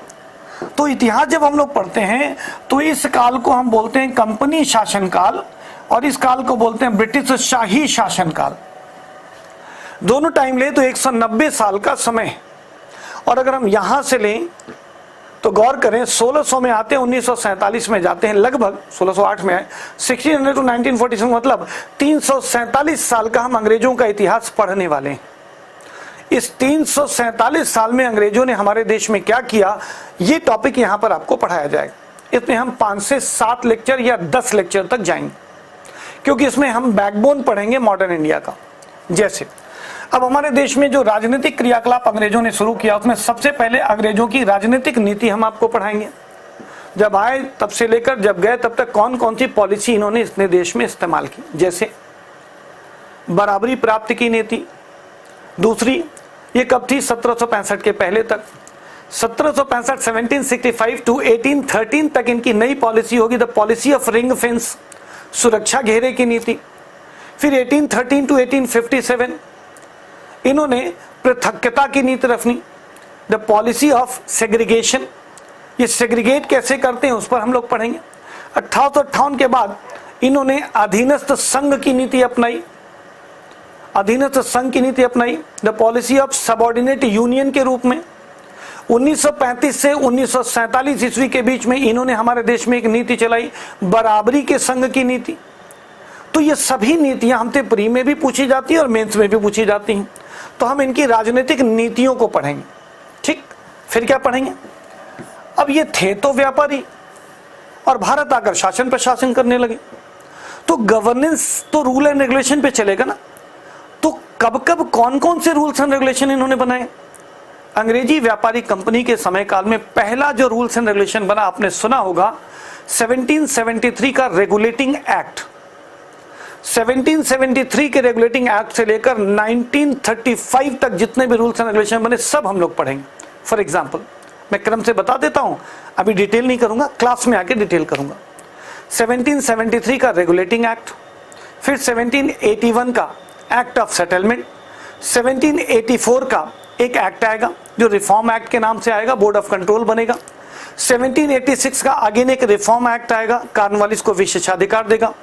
तो इतिहास जब हम लोग पढ़ते हैं तो इस काल को हम बोलते हैं कंपनी शासनकाल और इस काल को बोलते हैं ब्रिटिश शाही शासनकाल। दोनों टाइम ले तो 190 साल का समय। और अगर हम यहां से लें तो गौर करें 1600 में आते हैं, 1947 में जाते हैं, लगभग 1608 में आए, 1600 टू 1947 मतलब 347 साल का हम अंग्रेजों का इतिहास पढ़ने वाले हैं। इस 347 साल में अंग्रेजों ने हमारे देश में क्या किया, ये टॉपिक यहां पर आपको पढ़ाया जाएगा। इसमें हम 5 से 7 लेक्चर या 10 लेक्चर तक जाएंगे, क्योंकि इसमें हम बैकबोन पढ़ेंगे मॉडर्न इंडिया का। जैसे अब हमारे देश में जो राजनीतिक क्रियाकलाप अंग्रेजों ने शुरू किया, उसमें सबसे पहले अंग्रेजों की राजनीतिक नीति हम आपको पढ़ाएंगे। जब आए तब से लेकर जब गए तब तक कौन कौन सी पॉलिसी इन्होंने अपने देश में इस्तेमाल की। जैसे बराबरी प्राप्ति की नीति, दूसरी ये कब थी, 1765 के पहले तक। 1765 1765 टू 1813 तक इनकी नई पॉलिसी होगी, the policy of ring fence, सुरक्षा घेरे की नीति। फिर 1813 टू 1857 इन्होंने पृथक्कता की नीति रखनी, द पॉलिसी ऑफ सेग्रीगेशन, ये सेग्रीगेट कैसे करते हैं उस पर हम लोग पढ़ेंगे। 1858 के बाद इन्होंने अधीनस्थ संघ की नीति अपनाई, अधीनस्थ संघ की नीति अपनाई, the policy of subordinate union के रूप में। 1935 से 1947 ईस्वी के बीच में इन्होंने हमारे देश में एक नीति चलाई, बराबरी के संघ की नीति। तो ये सभी नीतियां हमसे प्री में भी पूछी जाती हैं और मेंस में भी पूछी जाती हैं। तो हम इनकी राजनीतिक नीतियों को पढ़ेंगे। ठीक, फिर क्या पढ़ेंगे, अब ये थे तो व्यापारी और भारत आकर शासन प्रशासन करने लगे, तो गवर्नेंस तो रूल एंड रेगुलेशन पे चलेगा ना। तो कब कब कौन कौन से रूल्स एंड रेगुलेशन इन्होंने बनाए। अंग्रेजी व्यापारी कंपनी के समय काल में पहला जो रूल्स एंड रेगुलेशन बना आपने सुना होगा, 1773 का रेगुलेटिंग एक्ट। 1773 के रेगुलेटिंग एक्ट से लेकर 1935 तक जितने भी रूल्स एंड रेगुलेशन बने सब हम लोग पढ़ेंगे। फॉर एग्जांपल मैं क्रम से बता देता हूं, अभी डिटेल नहीं करूंगा, क्लास में आके डिटेल करूंगा। 1773 का रेगुलेटिंग एक्ट, फिर 1781 का एक्ट ऑफ सेटलमेंट, 1784 का एक एक्ट आएगा जो रिफॉर्म एक्ट के नाम से आएगा, बोर्ड ऑफ कंट्रोल बनेगा। 1786 का अगेन एक रिफॉर्म एक्ट आएगा, कार्नवालिस को विशेषाधिकार देगा।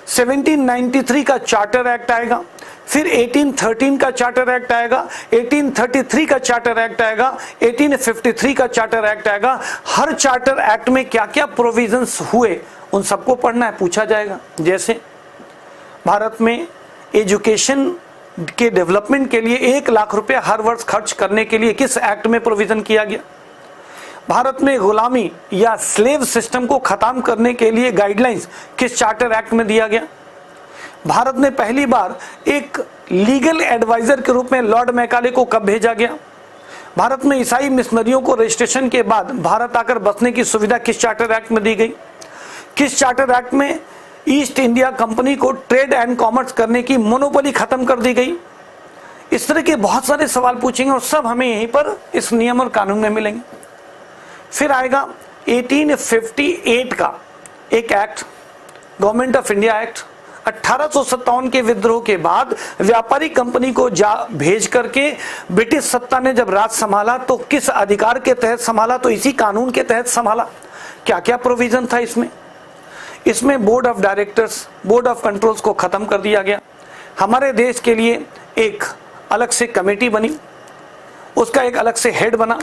1793 का चार्टर एक्ट आएगा, फिर 1813 का चार्टर एक्ट आएगा, 1833 का चार्टर एक्ट आएगा, 1853 का चार्टर एक्ट आएगा। हर चार्टर एक्ट में क्या क्या प्रोविजंस हुए उन सबको पढ़ना है, पूछा जाएगा। जैसे भारत में एजुकेशन के डेवलपमेंट के लिए 1 लाख रुपए हर वर्ष खर्च करने के लिए किस एक्ट में प्रोविजन किया गया। भारत में गुलामी या स्लेव सिस्टम को खत्म करने के लिए गाइडलाइंस किस चार्टर एक्ट में दिया गया। भारत ने पहली बार एक लीगल एडवाइजर के रूप में लॉर्ड मैकाले को कब भेजा गया। भारत में ईसाई मिशनरियों को रजिस्ट्रेशन के बाद भारत आकर बसने की सुविधा किस चार्टर एक्ट में दी गई। किस चार्टर एक्ट में ईस्ट इंडिया कंपनी को ट्रेड एंड कॉमर्स करने की मोनोपोली खत्म कर दी गई। इस तरह के बहुत सारे सवाल पूछेंगे और सब हमें यहीं पर इस नियम और कानून में मिलेंगे। फिर आएगा 1858 का एक act, government of India act. 1857 के विद्रोह के बाद व्यापारी कंपनी को भेज करके ब्रिटिश सत्ता ने जब राज संभाला तो किस अधिकार के तहत संभाला, तो इसी कानून के तहत संभाला। क्या क्या प्रोविजन था इसमें। इसमें board of directors, board of controls को खत्म कर दिया गया। हमारे देश के लिए एक अलग से कमेटी बनी, उसका एक अलग से हेड बना।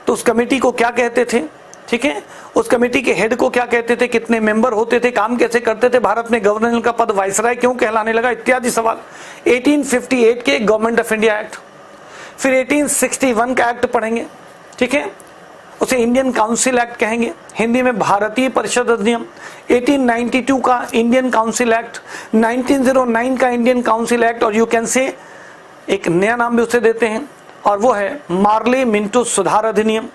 तो उस कमेटी को क्या कहते थे, ठीक है, उस कमेटी के हेड को क्या कहते थे, कितने मेंबर होते थे, काम कैसे करते थे, भारत में गवर्नर का पद वाइसराय क्यों कहलाने लगा, इत्यादि सवाल। 1858 के गवर्नमेंट ऑफ इंडिया एक्ट। फिर 1861 का एक्ट पढ़ेंगे, ठीक है, उसे इंडियन काउंसिल एक्ट कहेंगे, हिंदी में भारतीय परिषद अधिनियम। 1892 का इंडियन काउंसिल एक्ट, 1909 का इंडियन काउंसिल एक्ट, और यू कैन से एक नया नाम भी उसे देते हैं और वो है मार्ले मिंटो सुधार अधिनियम।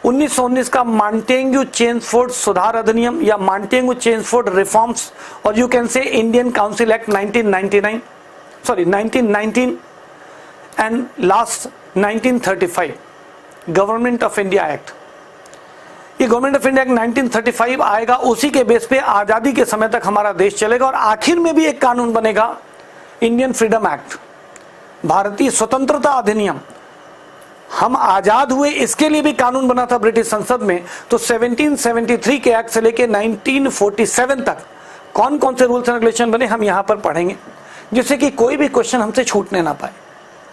1919 का मांटेग्यू चेम्सफोर्ड सुधार अधिनियम या मांटेग्यू चेम्सफोर्ड रिफॉर्म्स, और you can say Indian council act 1919। And last 1935 government of India act. ये गवर्नमेंट ऑफ इंडिया एक्ट 1935 आएगा, उसी के बेस पे आजादी के समय तक हमारा देश चलेगा। और आखिर में भी एक कानून बनेगा, इंडियन फ्रीडम एक्ट, भारतीय स्वतंत्रता अधिनियम। हम आजाद हुए इसके लिए भी कानून बना था ब्रिटिश संसद में। तो 1773 के एक्ट से लेके 1947 तक कौन कौन से रूल्स एंड रेगुलेशन बने हम यहाँ पर पढ़ेंगे, जिससे कि कोई भी क्वेश्चन हमसे छूटने ना पाए।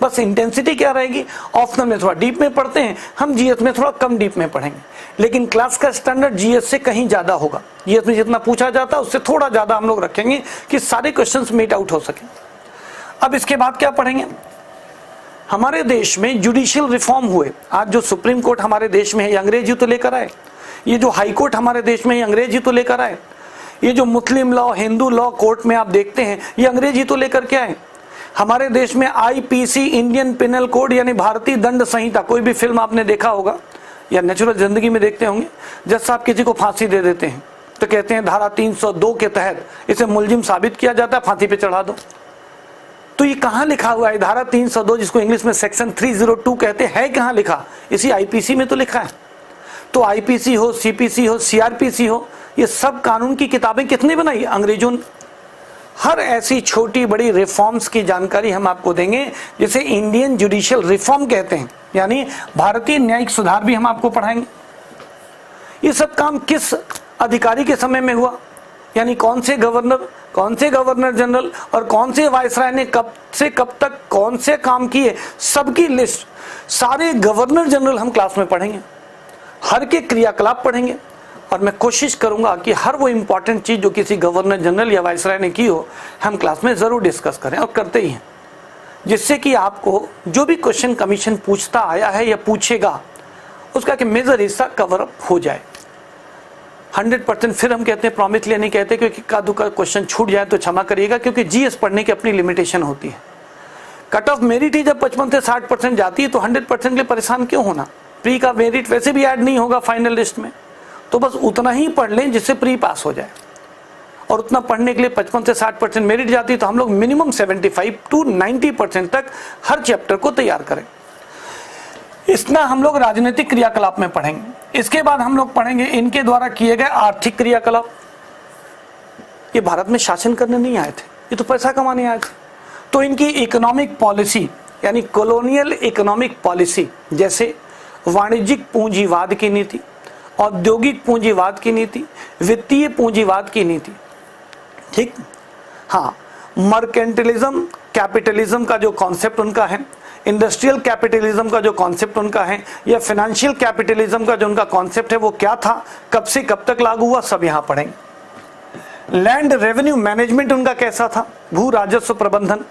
बस इंटेंसिटी क्या रहेगी, ऑप्शनल में थोड़ा डीप में पढ़ते हैं हम, जीएस में थोड़ा कम डीप में पढ़ेंगे, लेकिन क्लास का स्टैंडर्ड जीएस से कहीं ज्यादा होगा। जीएस में जितना पूछा जाता है उससे थोड़ा ज्यादा हम लोग रखेंगे कि सारे क्वेश्चंस मीट आउट हो सके। अब इसके बाद क्या पढ़ेंगे, हमारे देश में जुडिशियल रिफॉर्म हुए। आज जो सुप्रीम कोर्ट हमारे देश में है ये अंग्रेज ही तो लेकर आए, ये जो हाई कोर्ट हमारे देश में है अंग्रेज ही तो लेकर आए, ये जो मुस्लिम लॉ, हिंदू लॉ कोर्ट में आप देखते हैं ये अंग्रेज ही तो लेकर के आए। हमारे देश में आईपीसी, इंडियन पिनल कोड यानी भारतीय दंड संहिता, कोई भी फिल्म आपने देखा होगा या नेचुरल जिंदगी में देखते होंगे, जज साहब किसी को फांसी दे देते हैं तो कहते हैं धारा 302 के तहत इसे मुलजिम साबित किया जाता है, फांसी पे चढ़ा दो। तो ये कहाँ लिखा हुआ है धारा 302, जिसको इंग्लिश में सेक्शन 302 कहते हैं, कहाँ लिखा? इसी आईपीसी में तो लिखा है। तो आईपीसी हो, सीपीसी हो, सीआरपीसी हो, ये सब कानून की किताबें कितने बनाई? अंग्रेजों ने। हर ऐसी छोटी बड़ी रिफॉर्म्स की जानकारी हम आपको देंगे, जिसे इंडियन जुडिशियल रिफॉर्म कहते हैं, यानी भारतीय न्यायिक सुधार भी हम आपको पढ़ाएंगे। ये सब काम किस अधिकारी के समय में हुआ, यानी कौन से गवर्नर जनरल और कौन से वायसराय ने कब से कब तक कौन से काम किए, सबकी लिस्ट सारे गवर्नर जनरल हम क्लास में पढ़ेंगे, हर के क्रियाकलाप पढ़ेंगे। और मैं कोशिश करूंगा कि हर वो इंपॉर्टेंट चीज जो किसी गवर्नर जनरल या वायसराय ने की हो हम क्लास में जरूर डिस्कस करें, और करते ही हैं, जिससे कि आपको जो भी क्वेश्चन कमीशन पूछता आया है या पूछेगा उसका एक मेजर हिस्सा कवर अप हो जाए। 100% फिर हम कहते हैं, प्रॉमिस लिए नहीं कहते, क्योंकि कादू का क्वेश्चन छूट जाए तो क्षमा करिएगा, क्योंकि जीएस पढ़ने की अपनी लिमिटेशन होती है। कट ऑफ मेरिट ही जब 55 से 60% जाती है तो 100% के लिए परेशान क्यों होना? प्री का मेरिट वैसे भी ऐड नहीं होगा फाइनल लिस्ट में, तो बस उतना ही पढ़ लें जिससे प्री पास हो जाए। और उतना पढ़ने के लिए 55 से 60% मेरिट जाती है तो हम लोग मिनिमम 75 to 90% तक हर चैप्टर को तैयार करें। इतना हम लोग राजनीतिक क्रियाकलाप में पढ़ेंगे। इसके बाद हम लोग पढ़ेंगे इनके द्वारा किए गए आर्थिक क्रियाकलाप। ये भारत में शासन करने नहीं आए थे, ये तो पैसा कमाने आए थे। तो इनकी इकोनॉमिक पॉलिसी यानी कॉलोनियल इकोनॉमिक पॉलिसी, जैसे वाणिज्यिक पूंजीवाद की नीति, औद्योगिक पूंजीवाद की नीति, वित्तीय पूंजीवाद की नीति, ठीक। हाँ, मर्केंटिलिज्म कैपिटलिज्म का जो कॉन्सेप्ट उनका है, इंडस्ट्रियल कैपिटलिज्म का जो कॉन्सेप्ट उनका है, या फाइनेंशियल कैपिटलिज्म का जो उनका कॉन्सेप्ट है वो क्या था, कब से कब तक लागू हुआ, सब यहां पढ़ेंगे। लैंड रेवेन्यू मैनेजमेंट उनका कैसा था, भू राजस्व प्रबंधन,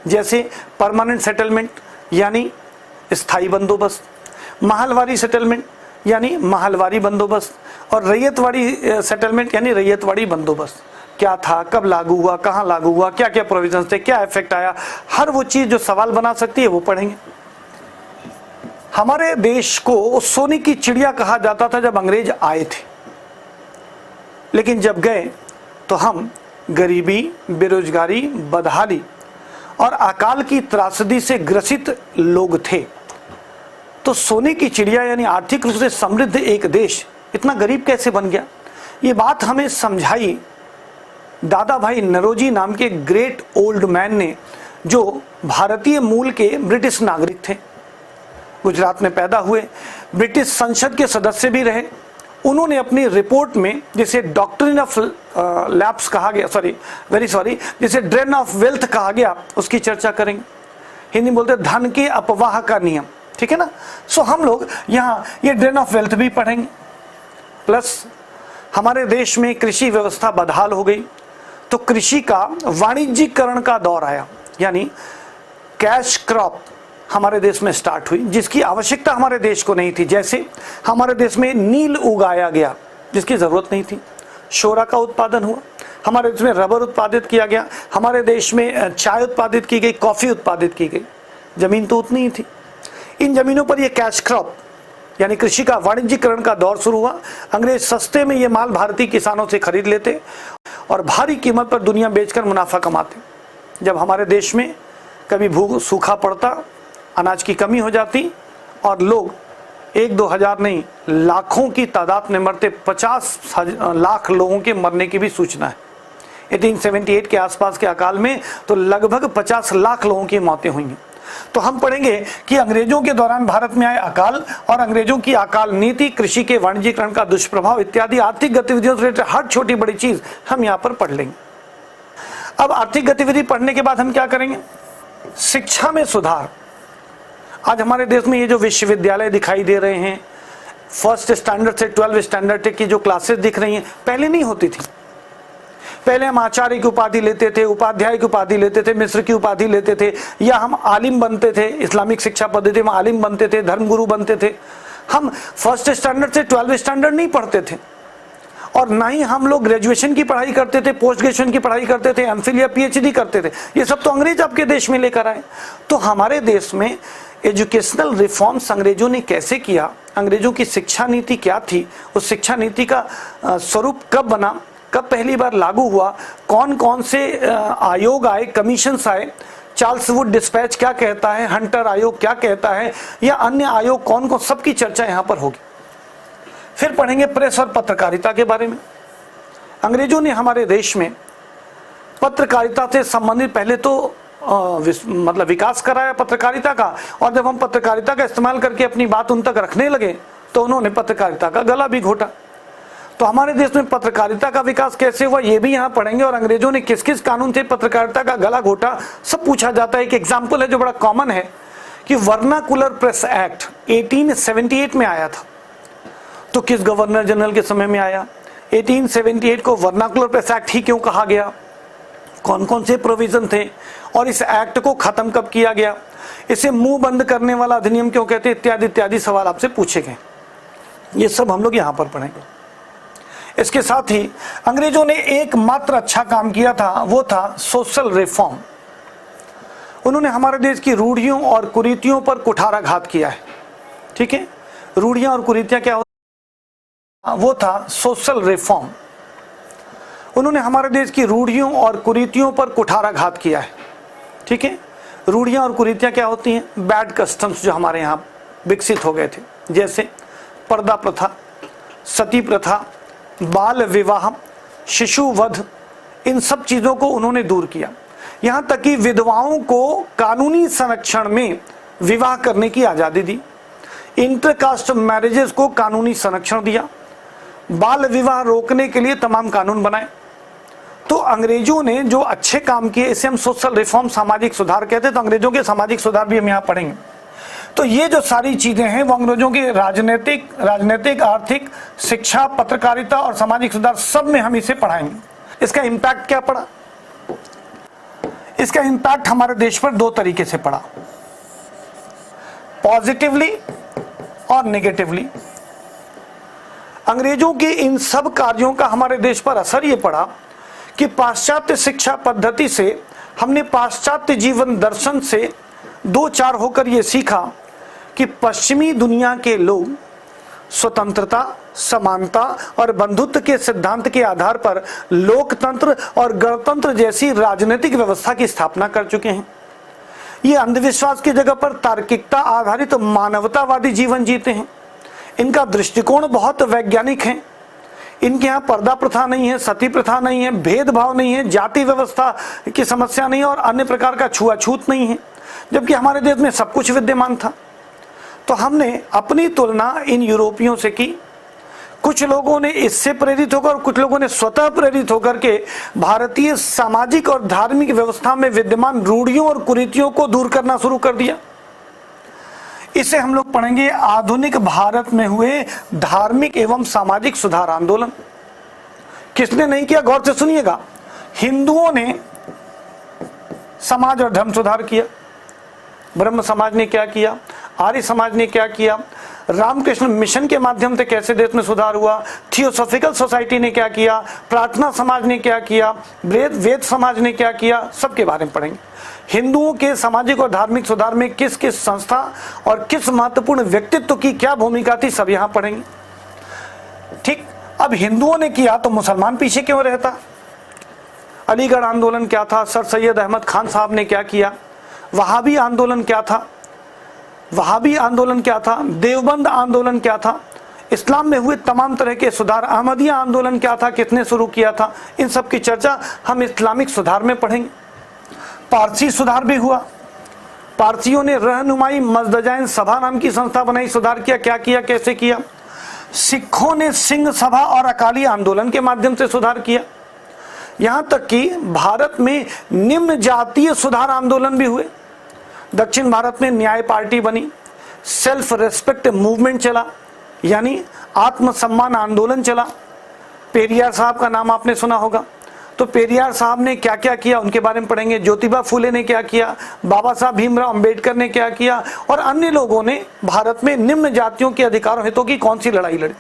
जैसे परमानेंट सेटलमेंट यानी स्थायी बंदोबस्त, महलवारी सेटलमेंट यानी महलवारी बंदोबस्त, और रैयतवाड़ी सेटलमेंट यानी रैयतवाड़ी बंदोबस्त। क्या था, कब लागू हुआ, कहाँ लागू हुआ, क्या क्या प्रोविजंस थे, क्या इफेक्ट आया, हर वो चीज जो सवाल बना सकती है वो पढ़ेंगे। हमारे देश को सोने की चिड़िया कहा जाता था जब अंग्रेज आए थे, लेकिन जब गए तो हम गरीबी, बेरोजगारी, बदहाली और अकाल की त्रासदी से ग्रसित लोग थे। तो सोने की चिड़िया यानी आर्थिक रूप से समृद्ध एक देश इतना गरीब कैसे बन गया, ये बात हमें समझाई दादा भाई नरोजी नाम के ग्रेट ओल्ड मैन ने, जो भारतीय मूल के ब्रिटिश नागरिक थे, गुजरात में पैदा हुए, ब्रिटिश संसद के सदस्य भी रहे। उन्होंने अपनी रिपोर्ट में, जिसे डॉक्ट्रिन ऑफ लैप्स कहा गया, जिसे ड्रेन ऑफ वेल्थ कहा गया, उसकी चर्चा करेंगे। हिंदी बोलते धन के अपवाह का नियम, ठीक है ना। सो हम लोग यहाँ ये ड्रेन ऑफ वेल्थ भी पढ़ेंगे। प्लस हमारे देश में कृषि व्यवस्था बदहाल हो गई, तो कृषि का वाणिज्यीकरण का दौर आया, यानी कैश क्रॉप हमारे देश में स्टार्ट हुई, जिसकी आवश्यकता हमारे देश को नहीं थी। जैसे हमारे देश में नील उगाया गया जिसकी जरूरत नहीं थी, शोरा का उत्पादन हुआ, हमारे देश में रबर उत्पादित किया गया, हमारे देश में चाय उत्पादित की गई, कॉफी उत्पादित की गई, जमीन तो उतनी ही थी। इन जमीनों पर यह कैश क्रॉप यानी कृषि का वाणिज्यीकरण का दौर शुरू हुआ। अंग्रेज सस्ते में ये माल भारतीय किसानों से खरीद लेते और भारी कीमत पर दुनिया बेचकर मुनाफा कमाते। जब हमारे देश में कभी सूखा पड़ता अनाज की कमी हो जाती और लोग 1-2 हजार नहीं, लाखों की तादाद में मरते। 50 लाख लोगों के मरने की भी सूचना है 1878 के आसपास के अकाल में, तो लगभग 50 लाख लोगों की मौतें हुई हैं। तो हम पढ़ेंगे कि अंग्रेजों के दौरान भारत में आए अकाल और अंग्रेजों की अकाल नीति, कृषि के वाणिज्यीकरण का दुष्प्रभाव इत्यादि आर्थिक गतिविधियों से रिलेटेड हर छोटी बड़ी चीज हम यहाँ पर पढ़ लेंगे। अब आर्थिक गतिविधि पढ़ने के बाद हम क्या करेंगे? शिक्षा में सुधार। आज हमारे देश में ये जो विश्वविद्यालय दिखाई दे रहे हैं, 1st स्टैंडर्ड से 12th स्टैंडर्ड तक की जो क्लासेस दिख रही हैं, पहले नहीं होती थी। पहले हम आचार्य की उपाधि लेते थे, उपाध्याय की उपाधि लेते थे, मिस्र की उपाधि लेते थे, या हम आलिम बनते थे। इस्लामिक शिक्षा पद्धति में आलिम बनते थे, धर्मगुरु बनते थे। हम 1st स्टैंडर्ड से 12th स्टैंडर्ड नहीं पढ़ते थे, और ना ही हम लोग ग्रेजुएशन की पढ़ाई करते थे, पोस्ट ग्रेजुएशन की पढ़ाई करते थे, एमफिल या पीएचडी करते थे। ये सब तो अंग्रेज आपके देश में लेकर आए। तो हमारे देश में एजुकेशनल रिफॉर्म्स अंग्रेजों ने कैसे किया, अंग्रेजों की शिक्षा नीति क्या थी, उस शिक्षा नीति का स्वरूप कब बना, कब पहली बार लागू हुआ, कौन कौन से आयोग आए, कमीशंस आए, चार्ल्स वुड डिस्पैच क्या कहता है, हंटर आयोग क्या कहता है, या अन्य आयोग कौन कौन, सबकी चर्चा यहाँ पर होगी। फिर पढ़ेंगे प्रेस और पत्रकारिता के बारे में। अंग्रेजों ने हमारे देश में पत्रकारिता से संबंधित पहले तो मतलब विकास कराया पत्रकारिता का, और जब हम पत्रकारिता का इस्तेमाल करके अपनी बात उन तक रखने लगे तो उन्होंने पत्रकारिता का गला भी घोटा। तो हमारे देश में पत्रकारिता का विकास कैसे हुआ ये भी यहाँ पढ़ेंगे, और अंग्रेजों ने किस किस कानून से पत्रकारिता का गला घोटा सब पूछा जाता है। एक एग्जाम्पल है जो बड़ा कॉमन है कि वर्नाकुलर प्रेस एक्ट 1878 में आया था। तो किस गवर्नर जनरल के समय में आया? 1878 को वर्नाकुलर प्रेस एक्ट ही क्यों कहा गया, कौन कौन से प्रोविजन थे, और इस एक्ट को खत्म कब किया गया, इसे मुंह बंद करने वाला अधिनियम क्यों कहते, इत्यादि इत्यादि सवाल आपसे पूछे गए। ये सब हम लोग यहाँ पर पढ़ेंगे। इसके साथ ही अंग्रेजों ने एकमात्र अच्छा काम किया था, वो था सोशल रिफॉर्म। उन्होंने हमारे देश की रूढ़ियों और कुरीतियों पर कुठाराघात किया है। ठीक है, रूढ़ियां और कुरीतियां क्या होती, वो था सोशल रिफॉर्म। उन्होंने हमारे देश की रूढ़ियों और कुरीतियों पर कुठाराघात किया है। ठीक है, रूढ़ियां और कुरीतियां क्या होती हैं? बैड कस्टम्स जो हमारे यहाँ विकसित हो गए थे, जैसे पर्दा प्रथा, सती प्रथा, बाल विवाह, शिशु वध, इन सब चीजों को उन्होंने दूर किया। यहां तक कि विधवाओं को कानूनी संरक्षण में विवाह करने की आजादी दी, इंटरकास्ट मैरिजेस को कानूनी संरक्षण दिया, बाल विवाह रोकने के लिए तमाम कानून बनाए। तो अंग्रेजों ने जो अच्छे काम किए इसे हम सोशल रिफॉर्म, सामाजिक सुधार कहते हैं। तो अंग्रेजों के सामाजिक सुधार भी हम यहाँ पढ़ेंगे। तो ये जो सारी चीजें हैं वो अंग्रेजों के राजनीतिक, आर्थिक, शिक्षा, पत्रकारिता और सामाजिक सुधार सब में हम इसे पढ़ाएंगे। इसका इम्पैक्ट क्या पड़ा? इसका इम्पैक्ट हमारे देश पर दो तरीके से पड़ा, पॉजिटिवली और नेगेटिवली। अंग्रेजों के इन सब कार्यों का हमारे देश पर असर ये पड़ा कि पाश्चात्य शिक्षा पद्धति से हमने पाश्चात्य जीवन दर्शन से दो चार होकर ये सीखा कि पश्चिमी दुनिया के लोग स्वतंत्रता, समानता और बंधुत्व के सिद्धांत के आधार पर लोकतंत्र और गणतंत्र जैसी राजनीतिक व्यवस्था की स्थापना कर चुके हैं। ये अंधविश्वास की जगह पर तार्किकता आधारित मानवतावादी जीवन जीते हैं। इनका दृष्टिकोण बहुत वैज्ञानिक है। इनके यहाँ पर्दा प्रथा नहीं है, सती प्रथा नहीं है, भेदभाव नहीं है, जाति व्यवस्था की समस्या नहीं है और अन्य प्रकार का छुआछूत नहीं है, जबकि हमारे देश में सब कुछ विद्यमान था। तो हमने अपनी तुलना इन यूरोपियों से की। कुछ लोगों ने इससे प्रेरित होकर और कुछ लोगों ने स्वतः प्रेरित होकर के भारतीय सामाजिक और धार्मिक व्यवस्था में विद्यमान रूढ़ियों और कुरीतियों को दूर करना शुरू कर दिया। इसे हम लोग पढ़ेंगे आधुनिक भारत में हुए धार्मिक एवं सामाजिक सुधार आंदोलन। किसने नहीं किया? गौर से सुनिएगा। हिंदुओं ने समाज और धर्म सुधार किया। ब्रह्म समाज ने क्या किया? आर्य समाज ने क्या किया? रामकृष्ण मिशन के माध्यम से कैसे देश में सुधार हुआ? थियोसॉफिकल सोसाइटी ने क्या किया? प्रार्थना समाज ने क्या किया? वेद समाज ने क्या किया? सबके बारे में पढ़ेंगे। हिंदुओं के सामाजिक और धार्मिक सुधार में किस किस संस्था और किस महत्वपूर्ण व्यक्तित्व की क्या भूमिका थी, सब यहां पढ़ेंगे। ठीक, अब हिंदुओं ने किया तो मुसलमान पीछे क्यों रहता? अलीगढ़ आंदोलन क्या था? सर सैयद अहमद खान साहब ने क्या किया? वहाबी आंदोलन क्या था? वहाबी आंदोलन क्या था, देवबंद आंदोलन क्या था, इस्लाम में हुए तमाम तरह के सुधार, अहमदिया आंदोलन क्या था, किसने शुरू किया था, इन सब की चर्चा हम इस्लामिक सुधार में पढ़ेंगे। पारसी सुधार भी हुआ, पारसियों ने रहनुमाई मजदजाइन सभा नाम की संस्था बनाई, सुधार किया, क्या किया, कैसे किया। सिखों ने सिंह सभा और अकाली आंदोलन के माध्यम से सुधार किया। यहां तक कि भारत में निम्न जातीय सुधार आंदोलन भी हुए। दक्षिण भारत में न्याय पार्टी बनी, सेल्फ रेस्पेक्ट मूवमेंट चला, यानी आत्मसम्मान आंदोलन चला। पेरियार साहब का नाम आपने सुना होगा, तो पेरियार साहब ने क्या क्या किया उनके बारे में पढ़ेंगे। ज्योतिबा फूले ने क्या किया, बाबा साहब भीमराव अंबेडकर ने क्या किया, और अन्य लोगों ने भारत में निम्न जातियों के अधिकारों हितों की कौन सी लड़ाई लड़ी।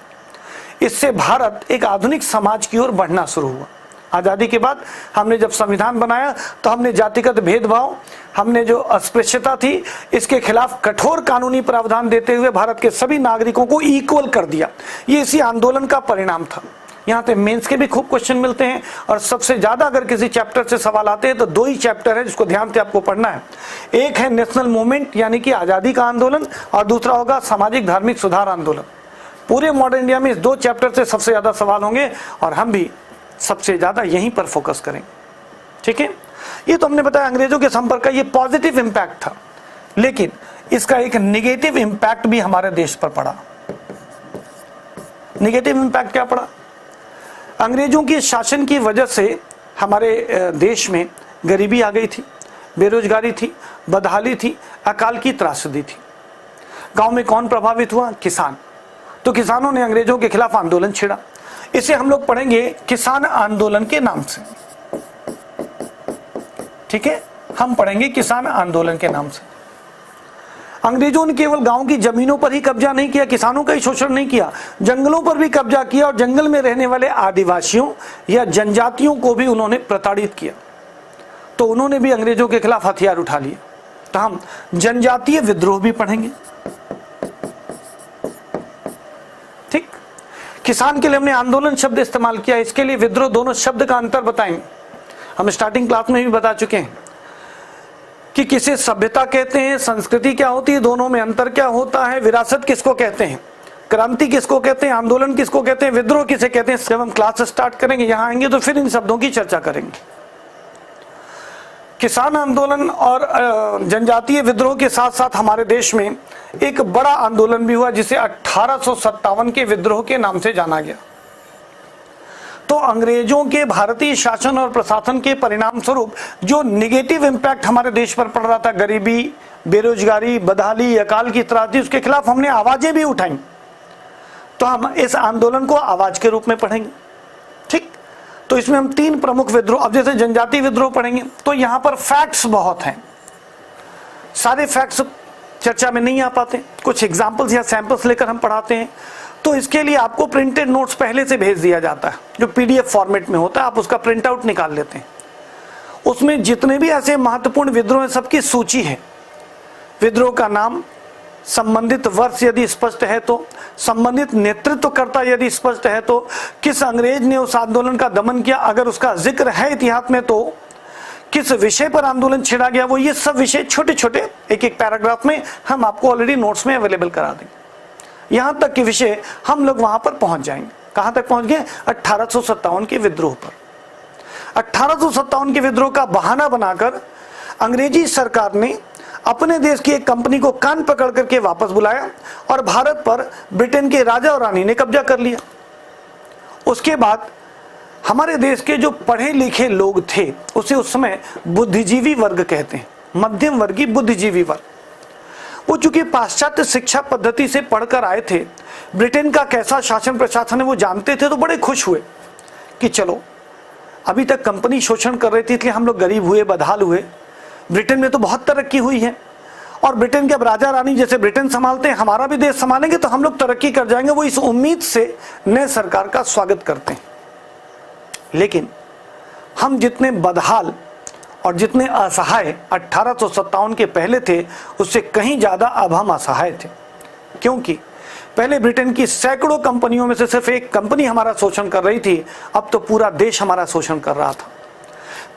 इससे भारत एक आधुनिक समाज की ओर बढ़ना शुरू हुआ। आज़ादी के बाद हमने जब संविधान बनाया तो हमने जातिगत भेदभाव, हमने जो अस्पृश्यता थी, इसके खिलाफ कठोर कानूनी प्रावधान देते हुए भारत के सभी नागरिकों को इक्वल कर दिया। ये इसी आंदोलन का परिणाम था। यहाँ पे मेंस के भी खूब क्वेश्चन मिलते हैं, और सबसे ज्यादा अगर किसी चैप्टर से सवाल आते हैं तो दो ही चैप्टर है जिसको ध्यान से आपको पढ़ना है। एक है नेशनल मूवमेंट यानी कि आजादी का आंदोलन, और दूसरा होगा सामाजिक धार्मिक सुधार आंदोलन। पूरे मॉडर्न इंडिया में इस दो चैप्टर से सबसे ज्यादा सवाल होंगे, और हम भी सबसे ज्यादा यहीं पर फोकस करेंगे। ठीक है, ये तो हमने बताया अंग्रेजों के संपर्क का ये पॉजिटिव इंपैक्ट था, लेकिन इसका एक नेगेटिव इंपैक्ट भी हमारे देश पर पड़ा। नेगेटिव इंपैक्ट क्या पड़ा? अंग्रेजों के शासन की वजह से हमारे देश में गरीबी आ गई थी, बेरोजगारी थी, बदहाली थी, अकाल की त्रासदी थी। गांव में कौन प्रभावित हुआ? किसान। तो किसानों ने अंग्रेजों के खिलाफ आंदोलन छेड़ा। इसे हम लोग पढ़ेंगे किसान आंदोलन के नाम से। ठीक है, हम पढ़ेंगे किसान आंदोलन के नाम से। अंग्रेजों ने केवल गांव की जमीनों पर ही कब्जा नहीं किया, किसानों का ही शोषण नहीं किया, जंगलों पर भी कब्जा किया, और जंगल में रहने वाले आदिवासियों या जनजातियों को भी उन्होंने प्रताड़ित किया। तो उन्होंने भी अंग्रेजों के खिलाफ हथियार उठा लिए। तो हम जनजातीय विद्रोह भी पढ़ेंगे। ठीक, किसान के लिए हमने आंदोलन शब्द इस्तेमाल किया, इसके लिए विद्रोह, दोनों शब्द का अंतर बताएंगे। हम स्टार्टिंग क्लास में भी बता चुके हैं कि किसे सभ्यता कहते हैं, संस्कृति क्या होती है, दोनों में अंतर क्या होता है, विरासत किसको कहते हैं, क्रांति किसको कहते हैं, आंदोलन किसको कहते हैं, विद्रोह किसे कहते हैं। जब हम क्लास स्टार्ट करेंगे, यहां आएंगे तो फिर इन शब्दों की चर्चा करेंगे। किसान आंदोलन और जनजातीय विद्रोह के साथ साथ हमारे देश में एक बड़ा आंदोलन भी हुआ जिसे 1857 के विद्रोह के नाम से जाना गया। तो अंग्रेजों के भारतीय शासन और प्रशासन के परिणाम स्वरूप जो निगेटिव इंपैक्ट हमारे देश पर पड़ रहा था, गरीबी, बेरोजगारी, बदहाली, अकाल की त्रासदी, उसके खिलाफ हमने आवाजें भी उठाई। तो हम इस आंदोलन को आवाज के रूप में पढ़ेंगे। ठीक, तो इसमें हम तीन प्रमुख विद्रोह, अब जैसे जनजातीय विद्रोह पढ़ेंगे तो यहां पर फैक्ट्स बहुत हैं, सारे फैक्ट्स चर्चा में नहीं आ पाते, कुछ एग्जाम्पल्स या सैंपल्स लेकर हम पढ़ाते हैं। तो इसके लिए आपको प्रिंटेड नोट्स पहले से भेज दिया जाता है, जो पीडीएफ फॉर्मेट में होता है, आप उसका प्रिंट आउट निकाल लेते हैं। उसमें जितने भी ऐसे महत्वपूर्ण विद्रोह हैं सबकी सूची है। विद्रोह का नाम, संबंधित वर्ष यदि स्पष्ट है तो, संबंधित नेतृत्वकर्ता यदि स्पष्ट है तो, किस अंग्रेज ने उस आंदोलन का दमन किया अगर उसका जिक्र है इतिहास में तो, किस विषय पर आंदोलन छेड़ा गया वो, ये सब विषय छोटे छोटे एक एक पैराग्राफ में हम आपको ऑलरेडी नोट्स में अवेलेबल करा देंगे। यहां तक के विषय हम लोग वहां पर पहुंच जाएंगे। कहां तक पहुंच गए? 1857 के विद्रोह पर। 1857 के विद्रोह का बहाना बनाकर अंग्रेजी सरकार ने अपने देश की एक कंपनी को कान पकड़ करके वापस बुलाया और भारत पर ब्रिटेन के राजा और रानी ने कब्जा कर लिया। उसके बाद हमारे देश के जो पढ़े लिखे लोग थे उसे उस समय बुद्धिजीवी वर्ग कहते हैं, मध्यम वर्गीय बुद्धिजीवी वर्ग। वो चूंकि पाश्चात्य शिक्षा पद्धति से पढ़कर आए थे, ब्रिटेन का कैसा शासन प्रशासन है वो जानते थे, तो बड़े खुश हुए कि चलो अभी तक कंपनी शोषण कर रही थी इसलिए हम लोग गरीब हुए, बदहाल हुए, ब्रिटेन में तो बहुत तरक्की हुई है और ब्रिटेन के अब राजा रानी जैसे ब्रिटेन संभालते हैं हमारा भी देश संभालेंगे तो हम लोग तरक्की कर जाएंगे। वो इस उम्मीद से नए सरकार का स्वागत करते हैं। लेकिन हम जितने बदहाल और जितने असहाय 1857 के पहले थे उससे कहीं ज्यादा अब हम असहाय थे, क्योंकि पहले ब्रिटेन की सैकड़ों कंपनियों में से सिर्फ एक कंपनी हमारा शोषण कर रही थी, अब तो पूरा देश हमारा शोषण कर रहा था।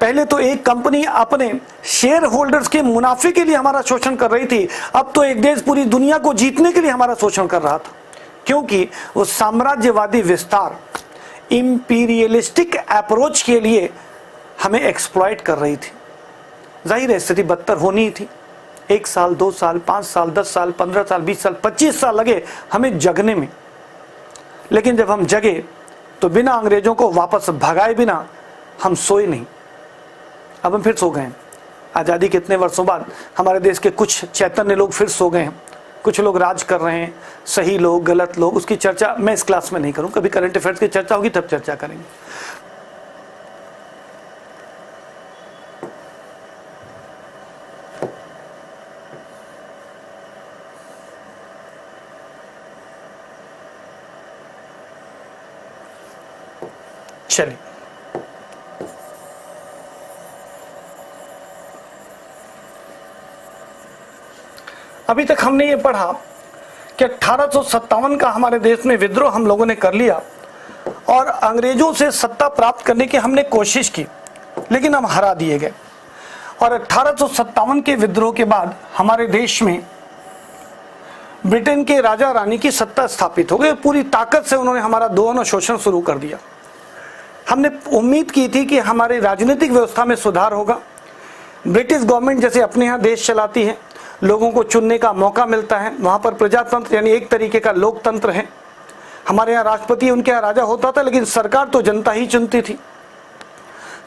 पहले तो एक कंपनी अपने शेयर होल्डर्स के मुनाफे के लिए हमारा शोषण कर रही थी, अब तो एक देश पूरी दुनिया को जीतने के लिए हमारा शोषण कर रहा था, क्योंकि वो साम्राज्यवादी विस्तार, इंपीरियलिस्टिक अप्रोच के लिए हमें एक्सप्लॉइट कर रही थी। जाहिर है स्थिति बदतर होनी ही थी। 1 साल, 2 साल, 5 साल, 10 साल, 15 साल, 20 साल, 25 साल लगे हमें जगने में, लेकिन जब हम जगे तो बिना अंग्रेजों को वापस भगाए बिना हम सोए नहीं। अब हम फिर सो गए हैं। आज़ादी के इतने वर्षों बाद हमारे देश के कुछ चैतन्य लोग फिर सो गए हैं। कुछ लोग राज कर रहे हैं, सही लोग, गलत लोग, उसकी चर्चा मैं इस क्लास में नहीं करूं। कभी करंट अफेयर्स की चर्चा होगी तब चर्चा करेंगे। चलिए, अभी तक हमने ये पढ़ा कि 1857 का हमारे देश में विद्रोह हम लोगों ने कर लिया और अंग्रेजों से सत्ता प्राप्त करने की हमने कोशिश की, लेकिन हम हरा दिए गए। और 1857 के विद्रोह के बाद हमारे देश में ब्रिटेन के राजा रानी की सत्ता स्थापित हो गई। पूरी ताकत से उन्होंने हमारा दोनों शोषण शुरू कर दिया। हमने उम्मीद की थी कि हमारी राजनीतिक व्यवस्था में सुधार होगा। ब्रिटिश गवर्नमेंट जैसे अपने यहाँ देश चलाती है, लोगों को चुनने का मौका मिलता है, वहाँ पर प्रजातंत्र यानी एक तरीके का लोकतंत्र है। हमारे यहाँ राष्ट्रपति, उनके यहाँ राजा होता था, लेकिन सरकार तो जनता ही चुनती थी।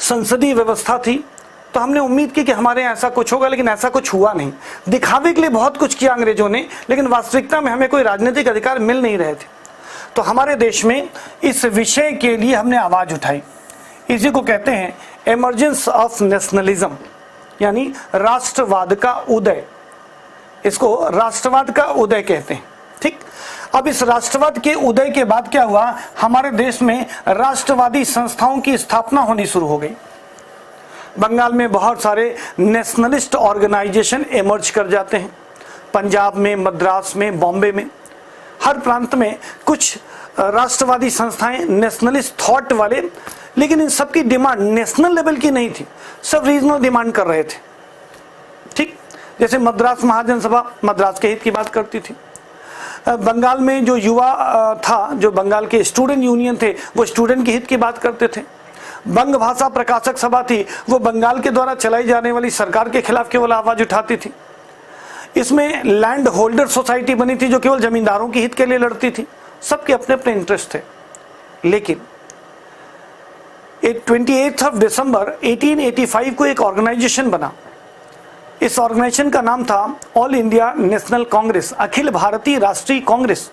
संसदीय व्यवस्था थी। तो हमने उम्मीद की कि हमारे यहाँ ऐसा कुछ होगा, लेकिन ऐसा कुछ हुआ नहीं। दिखावे के लिए बहुत कुछ किया अंग्रेजों ने, लेकिन वास्तविकता में हमें कोई राजनीतिक अधिकार मिल नहीं रहे थे। तो हमारे देश में इस विषय के लिए हमने आवाज उठाई। इसी को कहते हैं इमर्जेंस ऑफ नेशनलिज्म, यानी राष्ट्रवाद का उदय। इसको राष्ट्रवाद का उदय कहते हैं। ठीक, अब इस राष्ट्रवाद के उदय के बाद क्या हुआ, हमारे देश में राष्ट्रवादी संस्थाओं की स्थापना होनी शुरू हो गई। बंगाल में बहुत सारे नेशनलिस्ट ऑर्गेनाइजेशन इमर्ज कर जाते हैं। पंजाब में, मद्रास में, बॉम्बे में, हर प्रांत में कुछ राष्ट्रवादी संस्थाएं, नेशनलिस्ट थॉट वाले, लेकिन इन सबकी डिमांड नेशनल लेवल की नहीं थी, सब रीजनल डिमांड कर रहे थे। ठीक, जैसे मद्रास महाजन सभा मद्रास के हित की बात करती थी। बंगाल में जो युवा था, जो बंगाल के स्टूडेंट यूनियन थे, वो स्टूडेंट के हित की बात करते थे। बंग भाषा प्रकाशक सभा थी, वो बंगाल के द्वारा चलाई जाने वाली सरकार के खिलाफ केवल आवाज उठाती थी। इसमें लैंड होल्डर सोसाइटी बनी थी, जो केवल जमींदारों के हित के लिए लड़ती थी। सबके अपने अपने इंटरेस्ट थे। लेकिन 28 दिसंबर 1885 को एक ऑर्गेनाइजेशन बना। इस ऑर्गेनाइजेशन का नाम था all India national Congress, Akhil Bharatiya राष्ट्रीय कांग्रेस।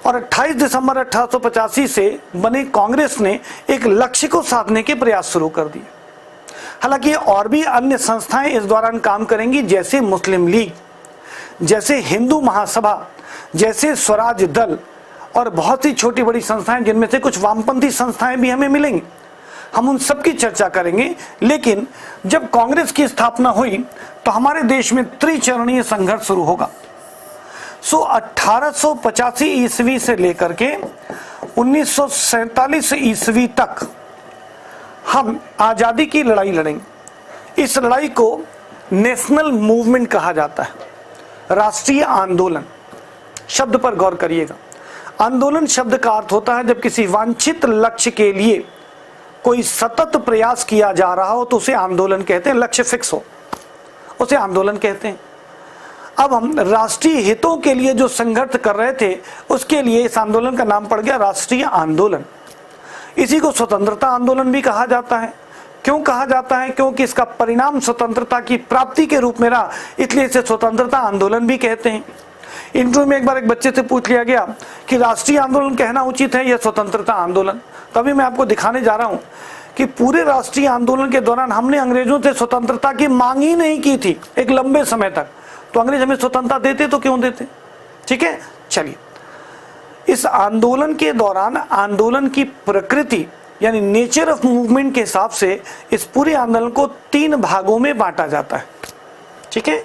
और 28 दिसंबर 1885 से बने कांग्रेस ने एक लक्ष्य को साधने के प्रयास शुरू कर दिए। हालांकि और भी अन्य संस्थाएं इस दौरान काम करेंगी, जैसे मुस्लिम लीग, जैसे हिंदू महासभा, जैसे स्वराज दल और बहुत सी छोटी बड़ी संस्थाएं, जिनमें से कुछ वामपंथी संस्थाएं भी हमें मिलेंगी। हम उन सब की चर्चा करेंगे। लेकिन जब कांग्रेस की स्थापना हुई तो हमारे देश में त्रिचरणीय संघर्ष शुरू होगा। 1885 ईस्वी से लेकर के 1947 ईस्वी तक हम आजादी की लड़ाई लड़ेंगे। इस लड़ाई को नेशनल मूवमेंट कहा जाता है, राष्ट्रीय आंदोलन। शब्द पर गौर करिएगा। आंदोलन शब्द का अर्थ होता है जब किसी वांछित लक्ष्य के लिए कोई सतत प्रयास किया जा रहा हो तो उसे आंदोलन कहते हैं। लक्ष्य फिक्स हो, उसे आंदोलन कहते हैं। अब हम राष्ट्रीय हितों के लिए जो संघर्ष कर रहे थे, उसके लिए इस आंदोलन का नाम पड़ गया राष्ट्रीय आंदोलन। इसी को स्वतंत्रता आंदोलन भी कहा जाता है। क्यों कहा जाता है? क्योंकि इसका परिणाम स्वतंत्रता की प्राप्ति के रूप में रहा, इसलिए इसे स्वतंत्रता आंदोलन भी कहते हैं। इंटरव्यू में एक बार एक बच्चे से पूछ लिया गया कि राष्ट्रीय आंदोलन कहना उचित है या स्वतंत्रता आंदोलन। तभी मैं आपको दिखाने जा रहा हूं कि पूरे राष्ट्रीय आंदोलन के दौरान हमने अंग्रेजों से स्वतंत्रता की मांग ही नहीं की थी एक लंबे समय तक। तो अंग्रेज हमें स्वतंत्रता देते तो क्यों देते? ठीक है, चलिए। इस आंदोलन के दौरान आंदोलन की प्रकृति यानी नेचर ऑफ मूवमेंट के हिसाब से इस पूरे आंदोलन को 3 भागों में बांटा जाता है। ठीक है,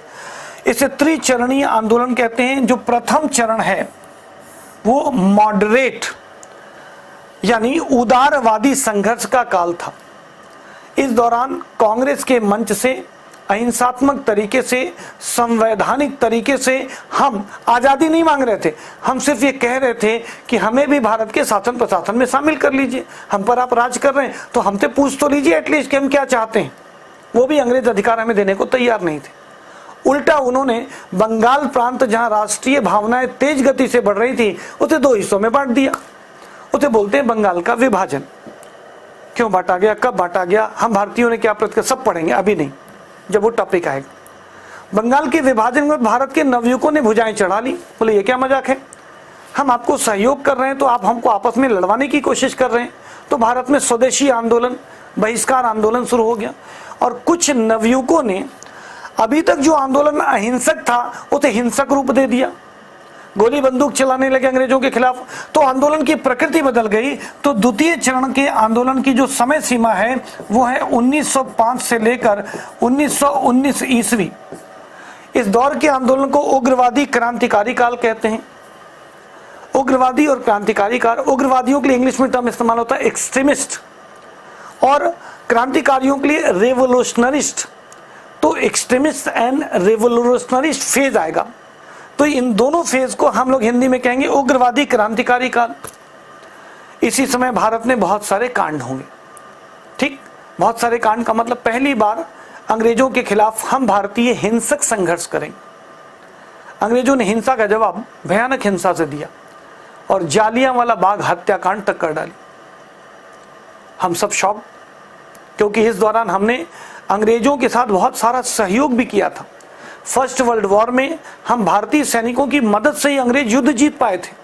इसे त्रिचरणीय आंदोलन कहते हैं। जो प्रथम चरण है वो मॉडरेट यानी उदारवादी संघर्ष का काल था। इस दौरान कांग्रेस के मंच से अहिंसात्मक तरीके से, संवैधानिक तरीके से हम आज़ादी नहीं मांग रहे थे, हम सिर्फ ये कह रहे थे कि हमें भी भारत के शासन प्रशासन में शामिल कर लीजिए। हम पर आप राज कर रहे हैं तो हमसे पूछ तो लीजिए एटलीस्ट कि हम क्या चाहते हैं। वो भी अंग्रेज अधिकार हमें देने को तैयार नहीं थे। उल्टा उन्होंने बंगाल प्रांत, जहां राष्ट्रीय भावनाएं तेज गति से बढ़ रही थी, उसे 2 हिस्सों में बांट दिया। उसे बोलते हैं बंगाल का विभाजन। क्यों बांटा गया, कब बांटा गया, हम भारतीयों ने क्या प्रतिक्रिया, सब पढ़ेंगे, अभी नहीं, जब वो टॉपिक आएगा। बंगाल के विभाजन में भारत के नवयुवकों ने भुजाएं चढ़ा ली। बोले ये क्या मजाक है, हम आपको सहयोग कर रहे हैं तो आप हमको आपस में लड़वाने की कोशिश कर रहे हैं। तो भारत में स्वदेशी आंदोलन, बहिष्कार आंदोलन शुरू हो गया और कुछ नवयुवकों ने अभी तक जो आंदोलन अहिंसक था उसे हिंसक रूप दे दिया, गोली बंदूक चलाने लगे अंग्रेजों के खिलाफ। तो आंदोलन की प्रकृति बदल गई। तो द्वितीय चरण के आंदोलन की जो समय सीमा है वो है 1905 से लेकर 1919 ईस्वी। इस दौर के आंदोलन को उग्रवादी क्रांतिकारी काल कहते हैं। उग्रवादी और क्रांतिकारी काल, उग्रवादियों के लिए इंग्लिश में टर्म इस्तेमाल होता है एक्सट्रीमिस्ट, और क्रांतिकारियों के लिए रेवोल्यूशनरिस्ट। तो एक्सट्रीमिस्ट एंड रेवोल्यूशनरिस्ट फेज आएगा। तो इन दोनों फेज को हम लोग हिंदी में कहेंगे उग्रवादी क्रांतिकारी काल। इसी समय भारत में बहुत सारे कांड होंगे। ठीक, बहुत सारे कांड का मतलब पहली बार अंग्रेजों के खिलाफ हम भारतीय हिंसक संघर्ष करेंगे। अंग्रेजों ने हिंसा का जवाब भयानक हिंसा से दिया और जालियांवाला बाग हत्याकांड तक कर डाली। हम सब शॉक, क्योंकि इस दौरान हमने अंग्रेजों के साथ बहुत सारा सहयोग भी किया था। फर्स्ट वर्ल्ड वॉर में हम भारतीय सैनिकों की मदद से ही अंग्रेज युद्ध जीत पाए थे।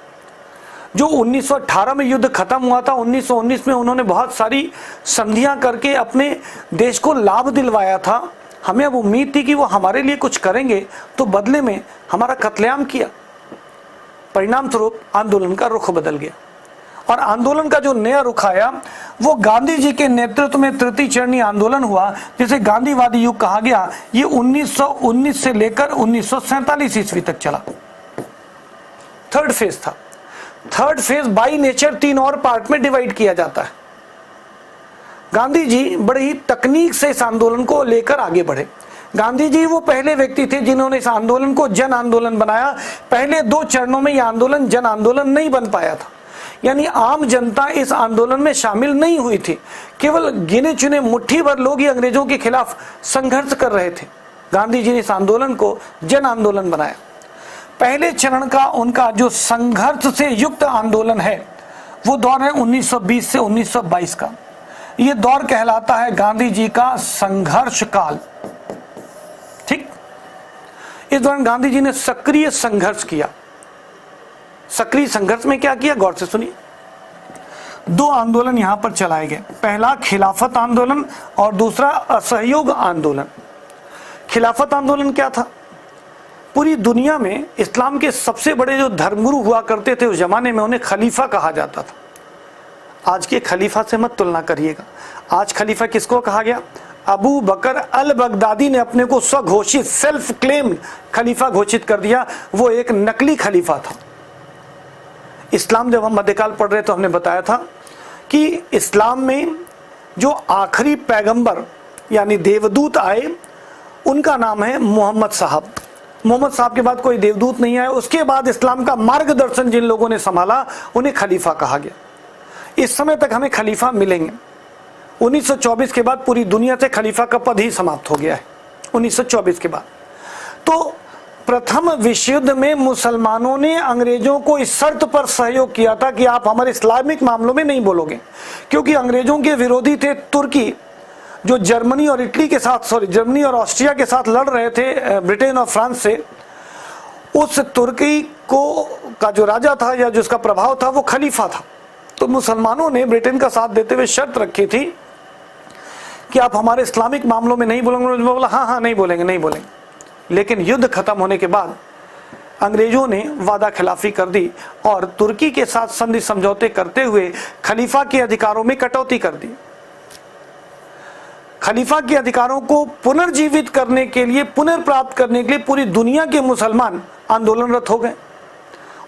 जो 1918 में युद्ध खत्म हुआ था, 1919 में उन्होंने बहुत सारी संधियां करके अपने देश को लाभ दिलवाया था। हमें अब उम्मीद थी कि वो हमारे लिए कुछ करेंगे, तो बदले में हमारा कत्लेआम किया। परिणाम स्वरूप आंदोलन का रुख बदल गया और आंदोलन का जो नया रुख आया वो गांधी जी के नेतृत्व में तृतीय चरणीय आंदोलन हुआ, जिसे गांधीवादी युग कहा गया। ये 1919 से लेकर 1947 ईस्वी तक चला। थर्ड फेज था। थर्ड फेज बाई नेचर 3 और पार्ट में डिवाइड किया जाता है। गांधी जी बड़े ही तकनीक से इस आंदोलन को लेकर आगे बढ़े। गांधी जी वो पहले व्यक्ति थे जिन्होंने इस आंदोलन को जन आंदोलन बनाया। पहले 2 चरणों में यह आंदोलन जन आंदोलन नहीं बन पाया था, यानी आम जनता इस आंदोलन में शामिल नहीं हुई थी। केवल गिने चुने मुट्ठी भर लोग ही अंग्रेजों के खिलाफ संघर्ष कर रहे थे। गांधी जी ने इस आंदोलन को जन आंदोलन बनाया। पहले चरण का उनका जो संघर्ष से युक्त आंदोलन है वो दौर है 1920 से 1922 का। ये दौर कहलाता है गांधी जी का संघर्ष काल। ठीक, इस दौरान गांधी जी ने सक्रिय संघर्ष किया। सक्रिय संघर्ष में क्या किया, गौर से सुनिए। 2 आंदोलन यहां पर चलाए गए। पहला खिलाफत आंदोलन और दूसरा असहयोग आंदोलन। खिलाफत आंदोलन क्या था? पूरी दुनिया में इस्लाम के सबसे बड़े जो धर्मगुरु हुआ करते थे उस जमाने में, उन्हें खलीफा कहा जाता था। आज के खलीफा से मत तुलना करिएगा। आज खलीफा किसको कहा गया? अबू बकर अल बगदादी ने अपने को स्वघोषित, सेल्फ क्लेम्ड खलीफा घोषित कर दिया। वो एक नकली खलीफा था। इस्लाम जब हम मध्यकाल पढ़ रहे तो हमने बताया था कि इस्लाम में जो आखिरी पैगंबर यानी देवदूत आए उनका नाम है मोहम्मद साहब। मोहम्मद साहब के बाद कोई देवदूत नहीं आया। उसके बाद इस्लाम का मार्गदर्शन जिन लोगों ने संभाला उन्हें खलीफा कहा गया। इस समय तक हमें खलीफा मिलेंगे। 1924 के बाद पूरी दुनिया से खलीफा का पद ही समाप्त हो गया है। 1924 के बाद तो प्रथम विश्व युद्ध में मुसलमानों ने अंग्रेजों को इस शर्त पर सहयोग किया था कि आप हमारे इस्लामिक मामलों में नहीं बोलोगे, क्योंकि अंग्रेजों के विरोधी थे तुर्की, जो जर्मनी और इटली के साथ, जर्मनी और ऑस्ट्रिया के साथ लड़ रहे थे, ब्रिटेन और फ्रांस से। उस तुर्की को का जो राजा था या जिसका प्रभाव था वो खलीफा था। तो मुसलमानों ने ब्रिटेन का साथ देते हुए शर्त रखी थी कि आप हमारे इस्लामिक मामलों में नहीं बोलेंगे। उन्होंने बोला हाँ नहीं बोलेंगे, नहीं बोलेंगे। लेकिन युद्ध खत्म होने के बाद अंग्रेजों ने वादा खिलाफी कर दी और तुर्की के साथ संधि समझौते करते हुए खलीफा के अधिकारों में कटौती कर दी। खलीफा के अधिकारों को पुनर्जीवित करने के लिए, पुनर्प्राप्त करने के लिए पूरी दुनिया के मुसलमान आंदोलनरत हो गए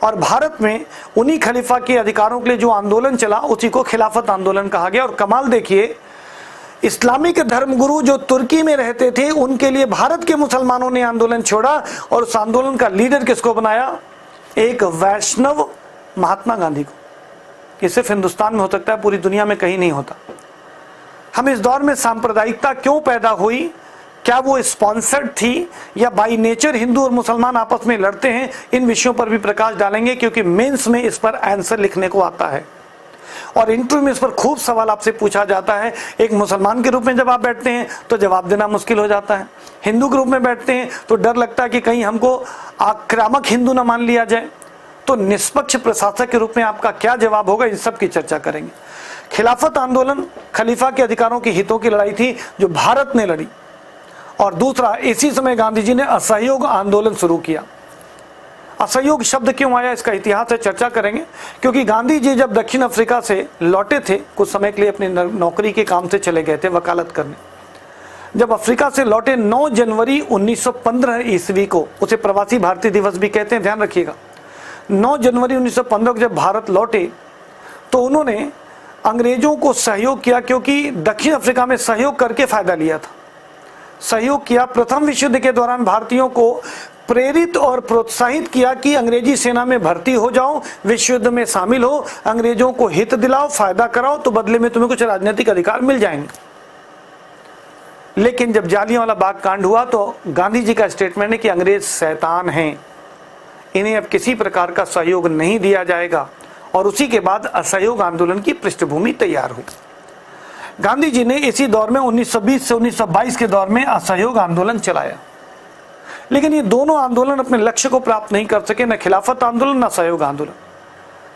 और भारत में उन्हीं खलीफा के अधिकारों के लिए जो आंदोलन चला उसी को खिलाफत आंदोलन कहा गया। और कमाल देखिए, इस्लामिक धर्मगुरु जो तुर्की में रहते थे, उनके लिए भारत के मुसलमानों ने आंदोलन छोड़ा और उस आंदोलन का लीडर किसको बनाया? एक वैष्णव महात्मा गांधी को। ये सिर्फ हिंदुस्तान में हो सकता है, पूरी दुनिया में कहीं नहीं होता। हम इस दौर में सांप्रदायिकता क्यों पैदा हुई, क्या वो स्पॉन्सर्ड थी या बाई नेचर हिंदू और मुसलमान आपस में लड़ते हैं, इन विषयों पर भी प्रकाश डालेंगे, क्योंकि मेंस में इस पर आंसर लिखने को आता है और इंटरव्यू में इस पर खूब सवाल आपसे पूछा जाता है। एक मुसलमान के रूप में जब आप बैठते हैं तो जवाब देना मुश्किल हो जाता है, हिंदू के रूप में बैठते हैं तो डर लगता है कि कहीं हमको आक्रामक हिंदू न मान लिया जाए। तो निष्पक्ष प्रशासक के रूप में आपका क्या जवाब होगा, इन सब की चर्चा करेंगे। खिलाफत आंदोलन खलीफा के अधिकारों के हितों की लड़ाई थी जो भारत ने लड़ी, और दूसरा इसी समय गांधी जी ने असहयोग आंदोलन शुरू किया। असहयोग शब्द क्यों आया, इसका इतिहास से चर्चा करेंगे, क्योंकि गांधी जी जब दक्षिण अफ्रीका से लौटे थे, कुछ समय के लिए अपनी नौकरी के काम से चले गए थे वकालत करने। जब अफ्रीका से लौटे 9 जनवरी 1915 ईस्वी को, उसे प्रवासी भारतीय दिवस भी कहते हैं, ध्यान रखिएगा। 9 जनवरी 1915 को जब भारत लौटे तो उन्होंने अंग्रेजों को सहयोग किया, क्योंकि दक्षिण अफ्रीका में सहयोग करके फायदा लिया था, सहयोग किया। प्रथम विश्व युद्ध के दौरान भारतीयों को प्रेरित और प्रोत्साहित किया कि अंग्रेजी सेना में भर्ती हो जाओ, विश्व युद्ध में शामिल हो, अंग्रेजों को हित दिलाओ, फायदा कराओ, तो बदले में तुम्हें कुछ राजनीतिक अधिकार मिल जाएंगे। लेकिन जब जालियांवाला बाग कांड हुआ तो गांधी जी का स्टेटमेंट है कि अंग्रेज शैतान हैं, इन्हें अब किसी प्रकार का सहयोग नहीं दिया जाएगा, और उसी के बाद असहयोग आंदोलन की पृष्ठभूमि तैयार हुई। गांधी जी ने इसी दौर में 1920 से 1922 के दौर में असहयोग आंदोलन चलाया, लेकिन ये दोनों आंदोलन अपने लक्ष्य को प्राप्त नहीं कर सके, न खिलाफत आंदोलन न सहयोग आंदोलन।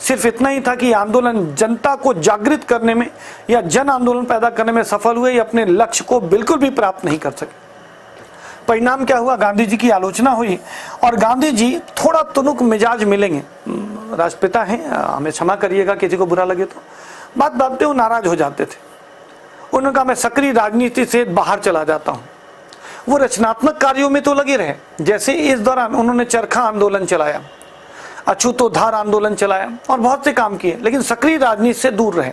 सिर्फ इतना ही था कि आंदोलन जनता को जागृत करने में या जन आंदोलन पैदा करने में सफल हुए, या अपने लक्ष्य को बिल्कुल भी प्राप्त नहीं कर सके। परिणाम क्या हुआ, गांधी जी की आलोचना हुई और गांधी जी थोड़ा तुनुक मिजाज मिलेंगे, राष्ट्रपिता हैं, हमें क्षमा करिएगा किसी को बुरा लगे तो, बात पे वो नाराज हो जाते थे। उन्होंने कहा मैं सक्रिय राजनीति से बाहर चला जाता हूं। वो रचनात्मक कार्यों में तो लगे रहे, जैसे इस दौरान उन्होंने चरखा आंदोलन चलाया, अछूतोद्धार आंदोलन चलाया और बहुत से काम किए, लेकिन सक्रिय राजनीति से दूर रहे।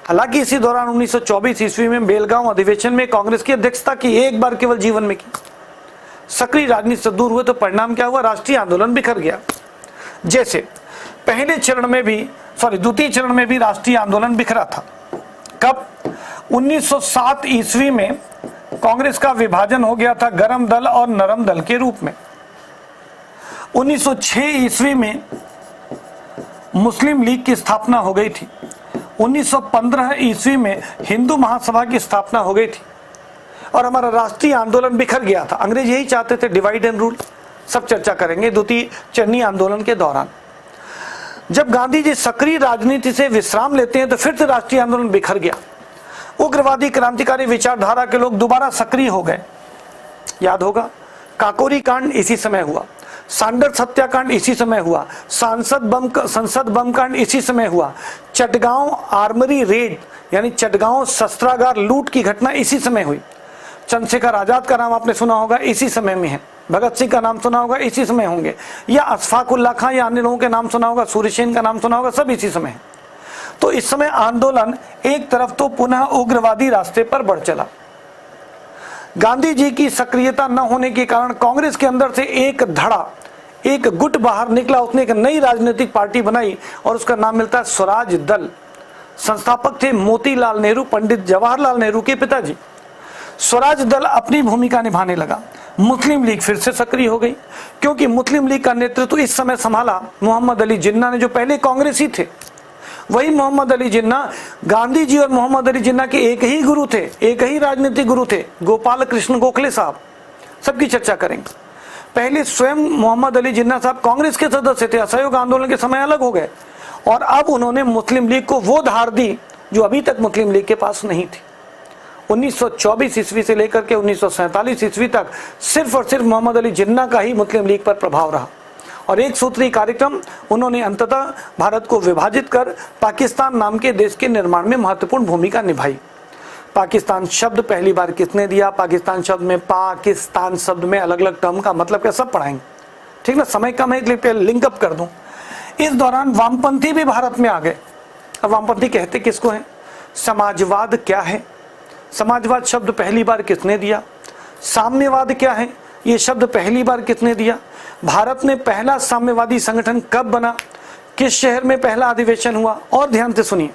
हालांकि इसी दौरान 1924 ईस्वी में बेलगांव अधिवेशन में कांग्रेस की अध्यक्षता की, एक बार केवल जीवन में की। सक्रिय राजनीति से दूर हुए तो परिणाम क्या हुआ, राष्ट्रीय आंदोलन बिखर गया। जैसे द्वितीय चरण में भी राष्ट्रीय आंदोलन बिखरा था। कब? 1907 ईस्वी में कांग्रेस का विभाजन हो गया था गरम दल और नरम दल के रूप में। 1906 ईस्वी में मुस्लिम लीग की स्थापना हो गई थी। 1915 ईस्वी में हिंदू महासभा की स्थापना हो गई थी और हमारा राष्ट्रीय आंदोलन बिखर गया था। अंग्रेज यही चाहते थे, डिवाइड एंड रूल, सब चर्चा करेंगे द्वितीय चरनी आंदोलन के दौरान। जब गांधी जी सक्रिय राजनीति से विश्राम लेते हैं तो फिर से राष्ट्रीय आंदोलन बिखर गया। उग्रवादी क्रांतिकारी विचारधारा के लोग दोबारा सक्रिय हो गए। याद होगा, काकोरी कांड इसी समय हुआ, सांडर्स हत्याकांड इसी समय हुआ, संसद बम कांड इसी समय हुआ, चटगांव आर्मरी रेड यानी चटगांव शस्त्रागार लूट की घटना इसी समय हुई। चंद्रशेखर आजाद का नाम आपने सुना होगा, इसी समय में है। भगत सिंह का नाम सुना होगा, इसी समय होंगे। या अशफाक उल्लाह खां या अन्य लोगों के नाम सुना होगा, सूर्यसेन का नाम सुना होगा, सब इसी समय है। तो इस समय आंदोलन एक तरफ तो पुनः उग्रवादी रास्ते पर बढ़ चला। गांधी जी की सक्रियता न होने के कारण कांग्रेस के अंदर से एक धड़ा, एक गुट बाहर निकला। उसने एक नई राजनीतिक पार्टी बनाई और उसका नाम मिलता है स्वराज दल। संस्थापक थे मोतीलाल नेहरू, पंडित जवाहरलाल नेहरू के पिताजी। स्वराज दल अपनी भूमिका निभाने लगा। मुस्लिम लीग फिर से सक्रिय हो गई, क्योंकि मुस्लिम लीग का नेतृत्व इस समय संभाला मोहम्मद अली जिन्ना ने, जो पहले कांग्रेसी थे। वही मोहम्मद अली जिन्ना, गांधी जी और मोहम्मद अली जिन्ना के एक ही गुरु थे, एक ही राजनीतिक गुरु थे, गोपाल कृष्ण गोखले साहब। सबकी चर्चा करेंगे। पहले स्वयं मोहम्मद अली जिन्ना साहब कांग्रेस के सदस्य थे, असहयोग आंदोलन के समय अलग हो गए और अब उन्होंने मुस्लिम लीग को वो धार दी जो अभी तक मुस्लिम लीग के पास नहीं थी। 1924 ईस्वी से लेकर के 1947 ईस्वी तक सिर्फ और सिर्फ मोहम्मद अली जिन्ना का ही मुस्लिम लीग पर प्रभाव रहा और एक सूत्री कार्यक्रम उन्होंने अंततः भारत को विभाजित कर पाकिस्तान नाम के देश के निर्माण में महत्वपूर्ण भूमिका निभाई। पाकिस्तान शब्द पहली बार किसने दिया? पाकिस्तान शब्द में, पाकिस्तान शब्द में अलग अलग टर्म का मतलब क्या, सब पढ़ाएंगे, ठीक ना। समय कम है इसलिए लिंकअप कर दूं। इस दौरान वामपंथी भी भारत में आ गए। अब वामपंथी कहते किसको है? समाजवाद क्या है, समाजवाद शब्द पहली बार किसने दिया? साम्यवाद क्या है, ये शब्द पहली बार किसने दिया? भारत में पहला साम्यवादी संगठन कब बना? किस शहर में पहला अधिवेशन हुआ? और ध्यान से सुनिए,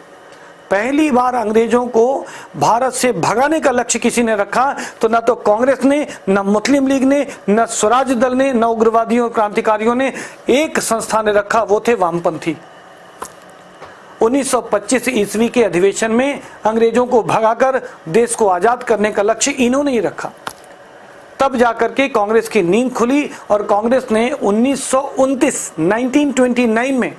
पहली बार अंग्रेजों को भारत से भगाने का लक्ष्य किसी ने रखा तो न तो कांग्रेस ने, न मुस्लिम लीग ने, न स्वराज दल ने, न उग्रवादियों और क्रांतिकारियों ने, एक संस्था ने रखा, वो थे वामपंथी। 1925 ईस्वी के अधिवेशन में अंग्रेजों को भगाकर देश को आजाद करने का लक्ष्य इन्होंने ही रखा। तब जाकर के कांग्रेस की नींद खुली और कांग्रेस ने 1929 में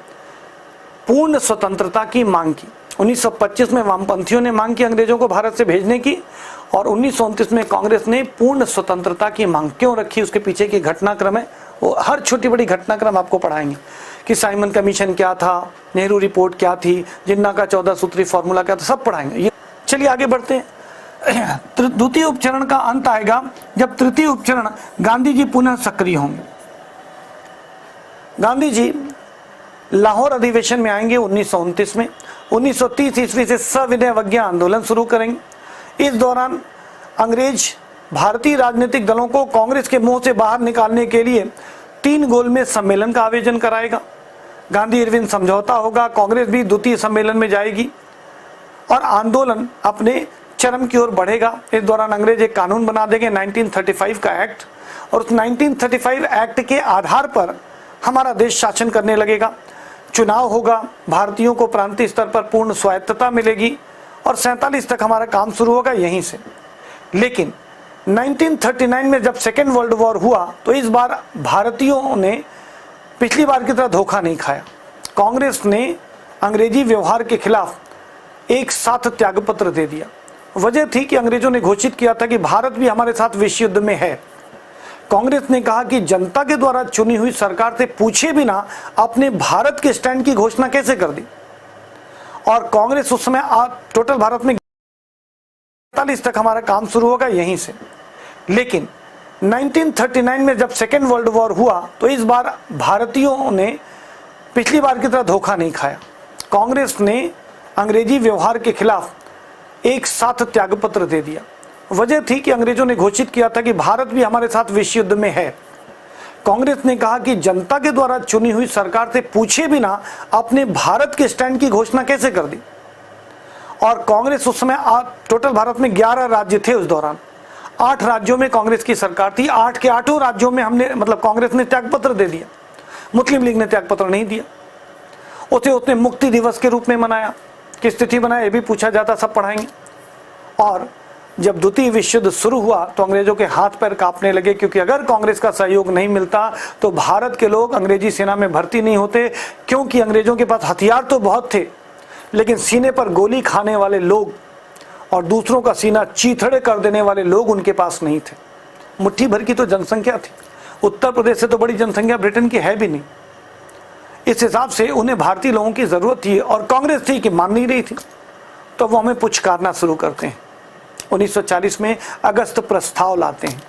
पूर्ण स्वतंत्रता की मांग की। 1925 में वामपंथियों ने मांग की अंग्रेजों को भारत से भेजने की, और 1929 में कांग्रेस ने पूर्ण स्वतंत्रता की मांग क्यों रखी, उसके पीछे की घटनाक्रम है, वो हर छोटी बड़ी घटनाक्रम आपको पढ़ाएंगे कि साइमन कमीशन क्या था, नेहरू रिपोर्ट क्या थी, जिन्ना का 14 सूत्री फॉर्मूला क्या था, सब पढ़ाएंगे। ये चलिए आगे बढ़ते हैं। द्वितीय उपचरण का अंत आएगा जब तृतीय उपचरण गांधी जी पुनः सक्रिय होंगे। गांधी जी लाहौर अधिवेशन में आएंगे 1929 में। 1930 ईस्वी से सविनय अवज्ञा आंदोलन शुरू करेंगे। इस दौरान अंग्रेज भारतीय राजनीतिक दलों को कांग्रेस के मुंह से बाहर निकालने के लिए 3 गोलमेज सम्मेलन का आयोजन कराएगा। गांधी इरविन समझौता होगा, कांग्रेस भी द्वितीय सम्मेलन में जाएगी और आंदोलन अपने चरम की ओर बढ़ेगा। इस दौरान अंग्रेज एक कानून बना देंगे 1935 का एक्ट, और उस 1935 एक्ट के आधार पर हमारा देश शासन करने लगेगा। चुनाव होगा, भारतीयों को प्रांतीय स्तर पर पूर्ण स्वायत्तता मिलेगी और 47 तक हमारा काम शुरू होगा यहीं से। लेकिन 1939 में जब सेकेंड वर्ल्ड वॉर हुआ तो इस बार भारतीयों ने पिछली बार की तरह धोखा नहीं खाया। कांग्रेस ने अंग्रेजी व्यवहार के खिलाफ एक साथ त्यागपत्र दे दिया। वजह थी कि अंग्रेजों ने घोषित किया था कि भारत भी हमारे साथ विश्व युद्ध में है। कांग्रेस ने कहा कि जनता के द्वारा चुनी हुई सरकार से पूछे बिना अपने भारत के स्टैंड की घोषणा कैसे कर दी, और कांग्रेस उस समय टोटल भारत में 47 तक हमारा काम शुरू होगा यहीं से। लेकिन 1939 में जब सेकेंड वर्ल्ड वॉर हुआ तो इस बार भारतीयों ने पिछली बार की तरह धोखा नहीं खाया। कांग्रेस ने अंग्रेजी व्यवहार के खिलाफ एक साथ त्यागपत्र दे दिया। वजह थी कि अंग्रेजों ने घोषित किया था कि भारत भी हमारे साथ विश्व युद्ध में है। कांग्रेस ने कहा कि जनता के द्वारा चुनी हुई सरकार से पूछे बिना अपने भारत के स्टैंड की घोषणा कैसे कर दी, और कांग्रेस उस समय टोटल भारत में 11 राज्य थे। उस दौरान 8 राज्यों में कांग्रेस की सरकार थी। 8 के 8 राज्यों में कांग्रेस ने त्यागपत्र दे दिया। मुस्लिम लीग ने त्यागपत्र नहीं दिया। उसे उसने मुक्ति दिवस के रूप में मनाया। किस तिथि बनाया ये भी पूछा जाता, सब पढ़ाएंगे। और जब द्वितीय विश्व युद्ध शुरू हुआ तो अंग्रेजों के हाथ पैर कांपने लगे, क्योंकि अगर कांग्रेस का सहयोग नहीं मिलता तो भारत के लोग अंग्रेजी सेना में भर्ती नहीं होते, क्योंकि अंग्रेजों के पास हथियार तो बहुत थे लेकिन सीने पर गोली खाने वाले लोग और दूसरों का सीना चीथड़े कर देने वाले लोग उनके पास नहीं थे। मुट्ठी भर की तो जनसंख्या थी, उत्तर प्रदेश से तो बड़ी जनसंख्या ब्रिटेन की है भी नहीं। इस हिसाब से उन्हें भारतीय लोगों की जरूरत थी और कांग्रेस थी कि मान नहीं रही थी, तो वो हमें पुचकारना शुरू करते हैं। 1940 में अगस्त प्रस्ताव लाते हैं,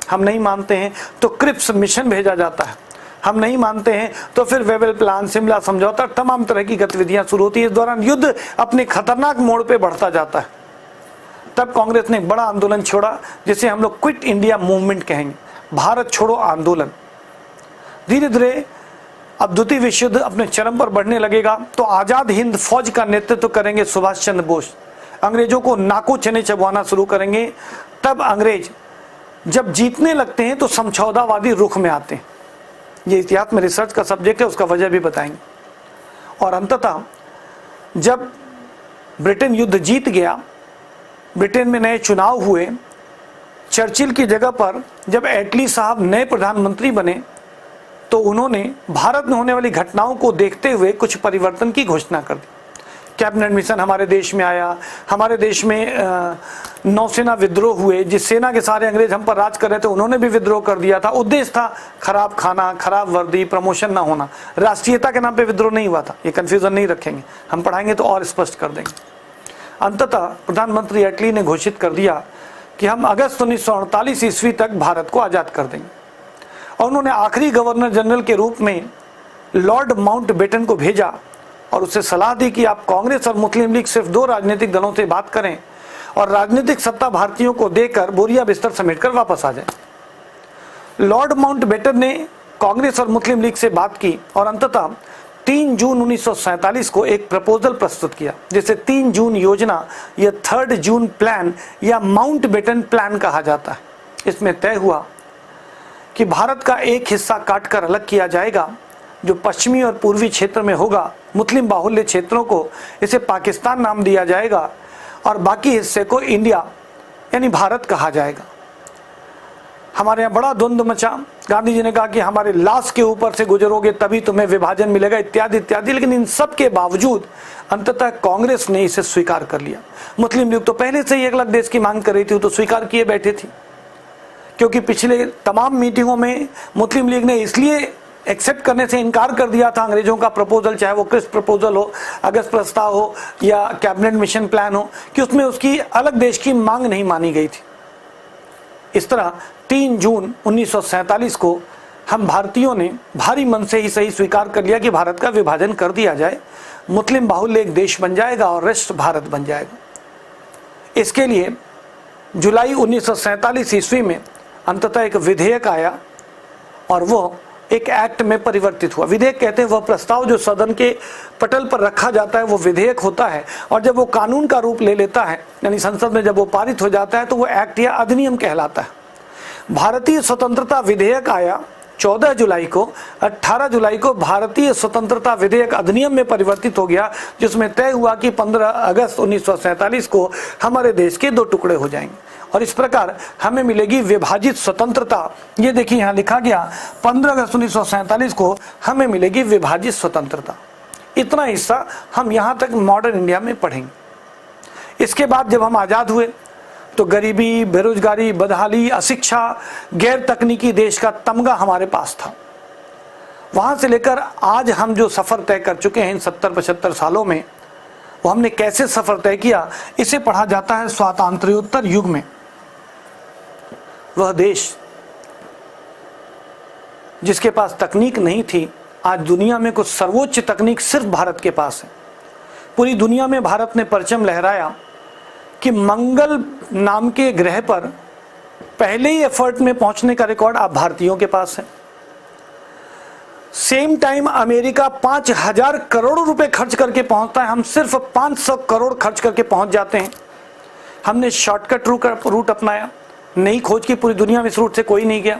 हम नहीं मानते हैं तो क्रिप्स मिशन भेजा जाता है, हम नहीं मानते हैं तो फिर वेवेल प्लान, शिमला समझौता, तमाम तरह की गतिविधियां शुरू होती है। इस दौरान युद्ध अपने खतरनाक मोड़ पे बढ़ता जाता है। तब कांग्रेस ने एक बड़ा आंदोलन छोड़ा जिसे हम लोग क्विट इंडिया मूवमेंट कहेंगे, भारत छोड़ो आंदोलन। धीरे धीरे अब द्वितीय विश्व युद्ध अपने चरम पर बढ़ने लगेगा तो आजाद हिंद फौज का नेतृत्व करेंगे सुभाष चंद्र बोस। अंग्रेजों को नाको चने चबवाना शुरू करेंगे। तब अंग्रेज जब जीतने लगते हैं तो समझौतावादी रुख में आते हैं। ये इतिहास में रिसर्च का सब्जेक्ट है, उसका वजह भी बताएंगे। और अंततः जब ब्रिटेन युद्ध जीत गया, ब्रिटेन में नए चुनाव हुए, चर्चिल की जगह पर जब एटली साहब नए प्रधानमंत्री बने तो उन्होंने भारत में होने वाली घटनाओं को देखते हुए कुछ परिवर्तन की घोषणा कर दी। कैबिनेट मिशन हमारे देश में आया, हमारे देश में नौसेना विद्रोह हुए, जिस सेना के सारे अंग्रेज हम पर राज कर रहे थे उन्होंने भी विद्रोह कर दिया था। उद्देश्य था खराब खाना, खराब वर्दी, प्रमोशन ना होना। राष्ट्रीयता के नाम पे विद्रोह नहीं हुआ था, ये कंफ्यूजन नहीं रखेंगे, हम पढ़ाएंगे तो और स्पष्ट कर देंगे। अंततः प्रधानमंत्री एटली ने घोषित कर दिया कि हम अगस्त 1948 ईस्वी तक भारत को आजाद कर देंगे, और उन्होंने आखिरी गवर्नर जनरल के रूप में लॉर्ड माउंटबेटन को भेजा और उससे सलाह दी कि आप कांग्रेस और मुस्लिम लीग सिर्फ 2 राजनीतिक दलों से बात करें और राजनीतिक सत्ता भारतीयों को देकर बोरिया बिस्तर समेटकर वापस आ जाए। लॉर्ड माउंटबेटन ने कांग्रेस और मुस्लिम लीग से बात की और अंततः 3 जून 1947 को एक प्रपोजल प्रस्तुत किया, जिसे 3 जून योजना या 3 जून प्लान या माउंटबेटन प्लान कहा जाता है। इसमें तय हुआ कि भारत का एक हिस्सा काटकर अलग किया जाएगा जो पश्चिमी और पूर्वी क्षेत्र में होगा। मुस्लिम बाहुल्य क्षेत्रों को इसे पाकिस्तान नाम दिया जाएगा और बाकी हिस्से को इंडिया यानी भारत कहा जाएगा। हमारे यहाँ बड़ा द्वंद्व मचा। गांधी जी ने कहा कि हमारे लाश के ऊपर से गुजरोगे तभी तुम्हें विभाजन मिलेगा, इत्यादि इत्यादि। लेकिन इन सब के बावजूद अंततः कांग्रेस ने इसे स्वीकार कर लिया। मुस्लिम लीग तो पहले से ही एक अलग देश की मांग कर रही थी, तो स्वीकार किए बैठे थी, क्योंकि पिछले तमाम मीटिंगों में मुस्लिम लीग ने इसलिए एक्सेप्ट करने से इनकार कर दिया था अंग्रेजों का प्रपोजल, चाहे वो क्रिस्प प्रपोजल हो, अगस्त प्रस्ताव हो या कैबिनेट मिशन प्लान हो, कि उसमें उसकी अलग देश की मांग नहीं मानी गई थी। इस तरह 3 जून 1947 को हम भारतीयों ने भारी मन से ही सही स्वीकार कर लिया कि भारत का विभाजन कर दिया जाए, मुस्लिम बाहुल्य एक देश बन जाएगा और राष्ट्र भारत बन जाएगा। इसके लिए जुलाई 1947 ईस्वी में अंततः एक विधेयक आया और वो एक एक्ट में परिवर्तित हुआ। विधेयक कहते हैं वह प्रस्ताव जो सदन के पटल पर रखा जाता है, वो विधेयक होता है, और जब वो कानून का रूप ले लेता है, यानी संसद में जब वो पारित हो जाता है, तो वो एक्ट या अधिनियम कहलाता है। भारतीय स्वतंत्रता विधेयक आया 14 जुलाई को। 18 जुलाई को भारतीय स्वतंत्रता विधेयक अधिनियम में परिवर्तित हो गया, जिसमें तय हुआ कि 15 अगस्त 1947 को हमारे देश के 2 टुकड़े हो जाएंगे और इस प्रकार हमें मिलेगी विभाजित स्वतंत्रता। ये देखिए यहाँ लिखा गया 15 अगस्त 1947 को हमें मिलेगी विभाजित स्वतंत्रता। इतना हिस्सा हम यहाँ तक मॉडर्न इंडिया में पढ़ेंगे। इसके बाद जब हम आज़ाद हुए तो गरीबी, बेरोजगारी, बदहाली, अशिक्षा, गैर तकनीकी देश का तमगा हमारे पास था। वहाँ से लेकर आज हम जो सफ़र तय कर चुके हैं इन 70-75 सालों में, वो हमने कैसे सफ़र तय किया, इसे पढ़ा जाता है स्वातंत्र्योत्तर युग में। वह देश जिसके पास तकनीक नहीं थी, आज दुनिया में कुछ सर्वोच्च तकनीक सिर्फ भारत के पास है। पूरी दुनिया में भारत ने परचम लहराया कि मंगल नाम के ग्रह पर पहले ही एफर्ट में पहुंचने का रिकॉर्ड आप भारतीयों के पास है। सेम टाइम अमेरिका 5000 करोड़ रुपए खर्च करके पहुंचता है, हम सिर्फ 500 करोड़ खर्च करके पहुंच जाते हैं। हमने शॉर्टकट रूट अपनाया, नई खोज की, पूरी दुनिया में इस रूट से कोई नहीं गया।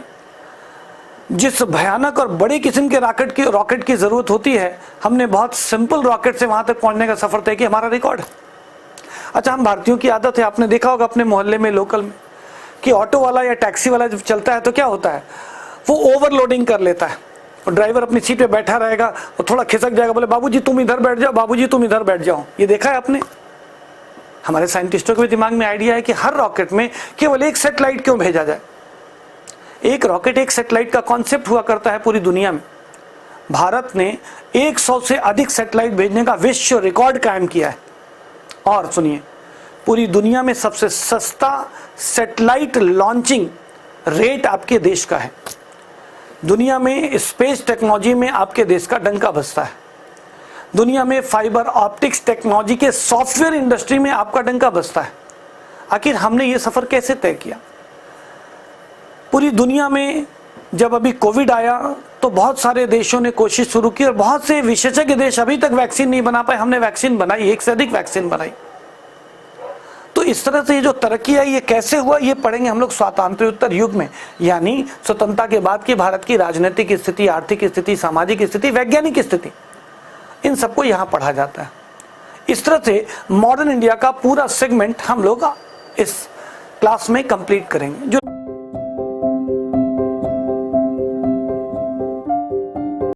जिस भयानक और बड़े किस्म के रॉकेट की जरूरत होती है, हमने बहुत सिंपल रॉकेट से वहां तक पहुंचने का सफर तय किया, हमारा रिकॉर्ड। अच्छा, हम भारतीयों की आदत है, आपने देखा होगा अपने मोहल्ले में, लोकल में, कि ऑटो वाला या टैक्सी वाला जब चलता है तो क्या होता है, वो ओवरलोडिंग कर लेता है और ड्राइवर अपनी सीट पे बैठा रहेगा और थोड़ा खिसक जाएगा, बोले बाबूजी तुम इधर बैठ जाओ, बाबूजी तुम इधर बैठ जाओ। ये देखा है आपने? हमारे साइंटिस्टों के दिमाग में आइडिया है कि हर रॉकेट में केवल एक सैटेलाइट क्यों भेजा जाए। एक रॉकेट एक सैटेलाइट का कॉन्सेप्ट हुआ करता है पूरी दुनिया में। भारत ने 100 से अधिक सैटेलाइट भेजने का विश्व रिकॉर्ड कायम किया है। और सुनिए, पूरी दुनिया में सबसे सस्ता सैटेलाइट लॉन्चिंग रेट आपके देश का है। दुनिया में स्पेस टेक्नोलॉजी में आपके देश का डंका बजता है। दुनिया में फाइबर ऑप्टिक्स टेक्नोलॉजी के सॉफ्टवेयर इंडस्ट्री में आपका डंका बजता है। आखिर हमने ये सफर कैसे तय किया? पूरी दुनिया में जब अभी कोविड आया तो बहुत सारे देशों ने कोशिश शुरू की और बहुत से विशेषज्ञ देश अभी तक वैक्सीन नहीं बना पाए। हमने वैक्सीन बनाई, 1 से अधिक वैक्सीन बनाई। तो इस तरह से ये जो तरक्की आई, ये कैसे हुआ, ये पढ़ेंगे हम लोग स्वातंत्र्योत्तर युग में, यानी स्वतंत्रता के बाद की भारत की राजनीतिक स्थिति, आर्थिक स्थिति, सामाजिक स्थिति, वैज्ञानिक स्थिति, इन सबको यहाँ पढ़ा जाता है। इस तरह से मॉडर्न इंडिया का पूरा सेगमेंट हम लोग इस क्लास में कंप्लीट करेंगे। जो